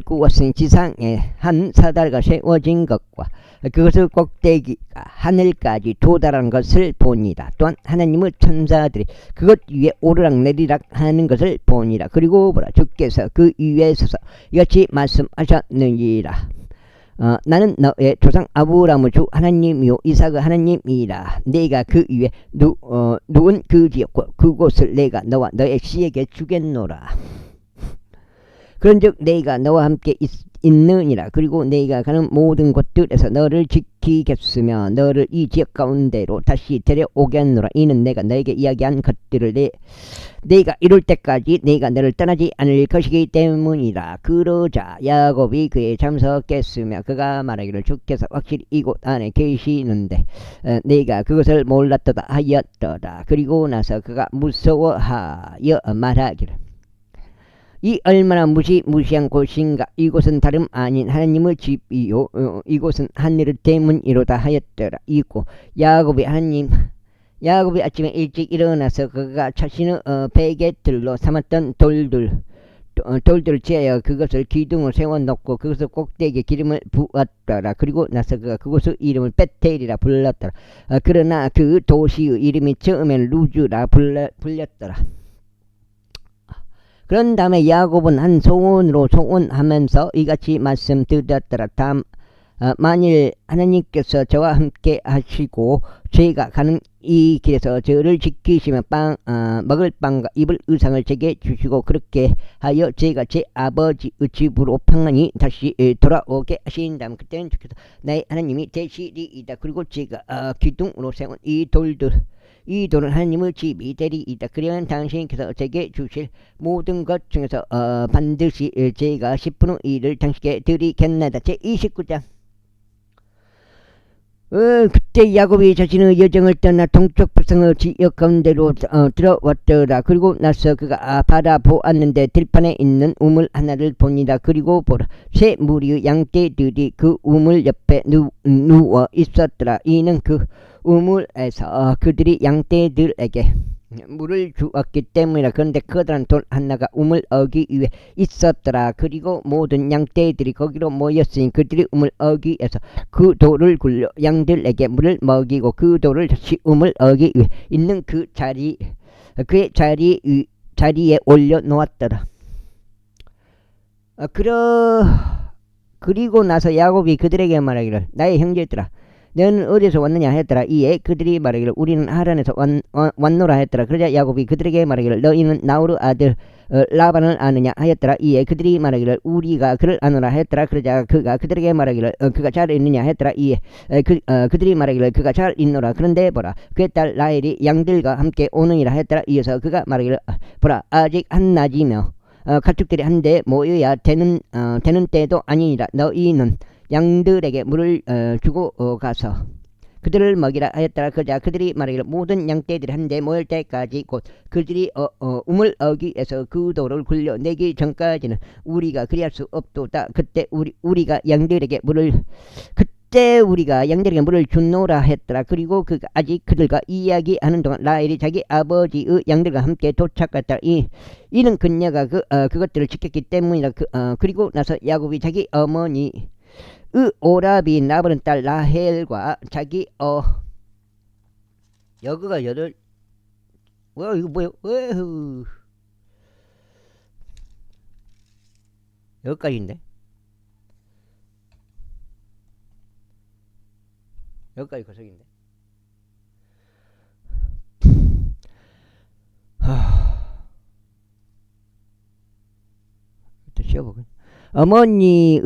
꾸었으니 지상에 한 사다리가 세워진 것과 그것의 꼭대기가 하늘까지 도달한 것을 보니라. 또한 하나님의 천사들이 그것 위에 오르락내리락 하는 것을 보니라. 그리고 보라, 주께서 그 위에 서서 이같이 말씀하셨느니라. 나는 너의 조상 아브라함의 주 하나님이요 이삭의 하나님이라. 내가 그 위에 누운 그 지역과 그곳을 내가 너와 너의 씨에게 주겠노라. 그런즉 내가 너와 함께 있느니라. 그리고 내가 가는 모든 곳들에서 너를 지키겠으며 너를 이 지역 가운데로 다시 데려오겠노라. 이는 내가 너에게 이야기한 것들을 내가 이룰 때까지 내가 너를 떠나지 않을 것이기 때문이라. 그러자 야곱이 그에 참석했으며 그가 말하기를 주께서 확실히 이곳 안에 계시는데 내가 그것을 몰랐도다 하였더라. 그리고 나서 그가 무서워하여 말하기를 이 얼마나 무시무시한 곳인가. 이곳은 다름 아닌 하나님의 집이요 이곳은 하늘의 대문이로다 하였더라. 이고 야곱이 아침에 일찍 일어나서 그가 자신의 베개들로 삼았던 돌들을 지하여 그것을 기둥을 세워놓고 그것을 꼭대기에 기름을 부었더라. 그리고 나서 그가 그곳의 이름을 베텔이라 불렀더라. 그러나 그 도시의 이름이 처음엔 루즈라 불렸더라. 그런 다음에 야곱은 한 소원으로 소원하면서 이같이 말씀드렸더라. 만일 하나님께서 저와 함께 하시고 제가 가는 이 길에서 저를 지키시면 먹을 빵과 입을 의상을 제게 주시고 그렇게 하여 제가 제 아버지의 집으로 평안히 다시 돌아오게 하신다면 그때는 주께서 나의 하나님이 되시리이다. 그리고 제가 기둥으로 세운 이 돌은 하나님의 집이 되리이다. 그러면 당신께서 제게 주실 모든 것 중에서 반드시 제가 10분의 1을 당신께 드리겠나이다. 제29장. 그때 야곱이 자신의 여정을 떠나 동쪽 백성의 지역 가운데로 들어왔더라. 그리고 나서 그가 바라보았는데 들판에 있는 우물 하나를 보니라. 그리고 보라, 새 무리의 양떼들이 그 우물 옆에 누워 있었더라. 이는 그 우물에서 그들이 양떼들에게 물을 주었기 때문이라. 그런데 커다란 돌 하나가 우물 어기 위에 있었더라. 그리고 모든 양떼들이 거기로 모였으니 그들이 우물 어기에서 그 돌을 굴려 양들에게 물을 먹이고 그 돌을 다시 우물 어기 위에 있는 그의 자리에 올려 놓았더라. 그리고 나서 야곱이 그들에게 말하기를, 나의 형제들아, 너는 어디서 왔느냐 했더라. 이에 그들이 말하기를, 우리는 하란에서 왔노라 했더라. 그러자 야곱이 그들에게 말하기를, 너희는 나홀의 아들 라반을 아느냐 하였더라. 이에 그들이 말하기를, 우리가 그를 아노라 했더라. 그러자 그가 그들에게 말하기를, 그가 잘 있느냐 했더라. 이에 그들이 말하기를, 그가 잘 있노라. 그런데 보라, 그의 딸 라헬이 양들과 함께 오느니라 했더라. 이어서 그가 말하기를, 보라, 아직 한낮이며 가축들이 한데 모여야 되는 때도 아니니라. 너희는 양들에게 물을 주고 가서 그들을 먹이라 하였더라. 그러자 그들이 말하기를, 모든 양떼들이 한데 모일 때까지 곧 그들이 우물 어기에서 그 돌을 굴려 내기 전까지는 우리가 그리할 수 없도다. 그때 우리가 양들에게 물을 준노라 했더라. 그리고 그가 아직 그들과 이야기하는 동안 라헬이 자기 아버지의 양들과 함께 도착했더라. 이는 그녀가 그것들을 지켰기 때문이라. 그리고 나서 야곱이 자기 어머니 오라비 나버는 딸 라헬과 자기 여기가 이거 뭐야? 여기까지인데? 여기까지 구석인데? 또 쉬어보고. 어머니의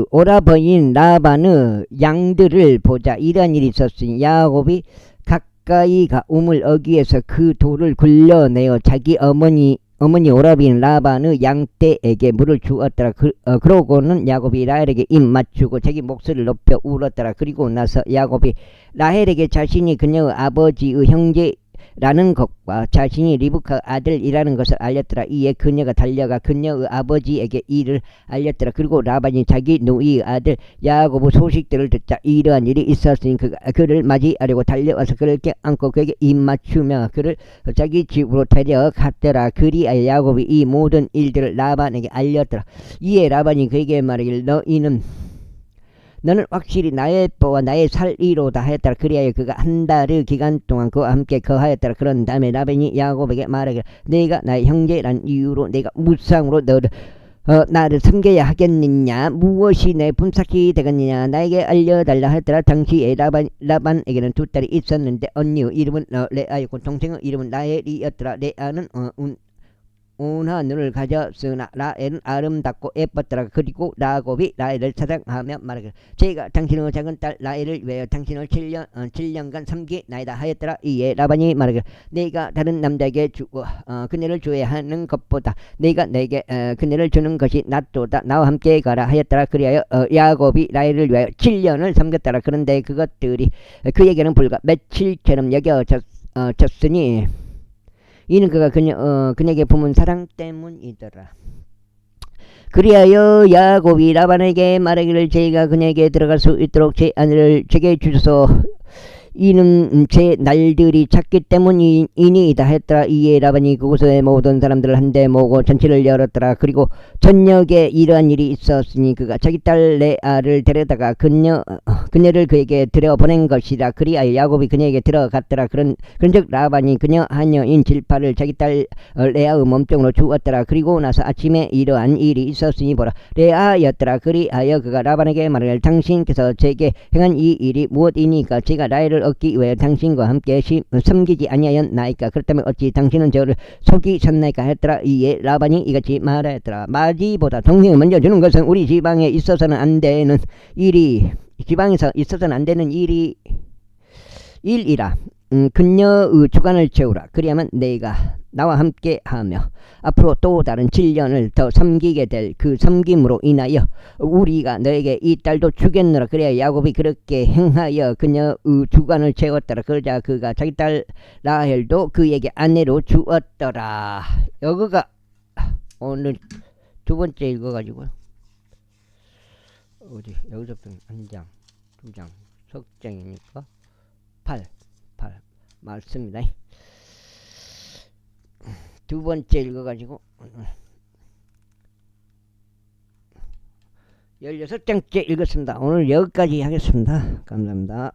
오라버인 라반의 양들을 보자 이런 일이 있었으니 야곱이 가까이 우물 어기에서 그 돌을 굴려내어 자기 어머니 오라버인 라반의 양떼에게 물을 주었더라. 그러고는 야곱이 라헬에게 입 맞추고 자기 목소리를 높여 울었더라. 그리고 나서 야곱이 라헬에게 자신이 그녀의 아버지의 형제라는 것과 자신이 리브카 아들이라는 것을 알렸더라. 이에 그녀가 달려가 그녀의 아버지에게 이를 알렸더라. 그리고 라반이 자기 누이의 아들 야곱의 소식들을 듣자 이러한 일이 있었으니 그를 맞이하려고 달려와서 그를 껴안고 그에게 입 맞추며 그를 자기 집으로 데려갔더라. 그리하여 야곱이 이 모든 일들을 라반에게 알렸더라. 이에 라반이 그에게 말하기를, 너는 확실히 나의 뽀와 나의 살이로다 하였더라. 그리하여 그가 한 달의 기간 동안 그와 함께 거하였더라. 그런 다음에 라반이 야곱에게 말하기를, 내가 나의 형제란 이유로 내가 무상으로 나를 섬겨야 하겠느냐? 무엇이 내 품삯이 되겠느냐? 나에게 알려달라 하였더라. 당시에 라반에게는 두 딸이 있었는데 언니의 이름은 레아였고 동생의 이름은 라헬이었더라. 레아는 온화한 눈을 가졌으나 라헬은 아름답고 예뻤더라. 그리고 야곱이 라헬을 사랑하며 말하기를, 제가 당신의 작은 딸 라헬을 위하여 당신을 7년간 섬기나이다 하였더라. 이에 라반이 말하기를, 내가 다른 남자에게 그녀를 주어야 하는 것보다 내가 내게 그녀를 주는 것이 낫도다. 나와 함께 가라 하였더라. 그리하여 야곱이 라헬을 위하여 7년을 섬겼더라. 그런데 그것들이 그에게는 불과 며칠처럼 여겨졌으니 이는 그가 그녀에게 품은 사랑 때문이더라. 그리하여 야곱이 라반에게 말하기를 제가 그녀에게 들어갈 수 있도록 제 아내를 제게 주소서 이는 제 날들이 찼기 때문이니이다 했더라. 이에 라반이 그곳의 모든 사람들을 한데 모으고 잔치를 열었더라. 그리고 저녁에 이러한 일이 있었으니 그가 자기 딸 레아를 데려다가 그녀를 그에게 들여보낸 것이라. 그리하여 야곱이 그녀에게 들어갔더라. 그런즉 라반이 그녀 하녀인 질파를 자기 딸 레아의 몸종으로 주었더라. 그리고 나서 아침에 이러한 일이 있었으니 보라, 레아였더라. 그리하여 그가 라반에게 말하기를 당신께서 제게 행한 이 일이 무엇이니까? 제가 라헬을 얻기 위해 당신과 함께 섬기지 아니하였나이까? 그렇다면 어찌 당신은 저를 속이셨나이까 했더라. 이에 라반이 이같이 말하였더라. 마지보다 동생을 먼저 주는 것은 우리 지방에 있어서는 안 되는 일이 지방에서 있어서는 안 되는 일이라. 그녀의 주관을 채우라. 그리하면 내가 나와 함께 하며 앞으로 또 다른 7년을 더 섬기게 될 그 섬김으로 인하여 우리가 너에게 이 딸도 주겠노라. 그래야 야곱이 그렇게 행하여 그녀의 주관을 채웠더라. 그러자 그가 자기 딸 라헬도 그에게 아내로 주었더라. 여기가 오늘 두 번째 읽어가지고요. 어디 여기서부터 한 장, 두 장, 석 장이니까 8 맞습니다. 두 번째 읽어가지고 16장째 읽었습니다. 오늘 여기까지 하겠습니다. 감사합니다.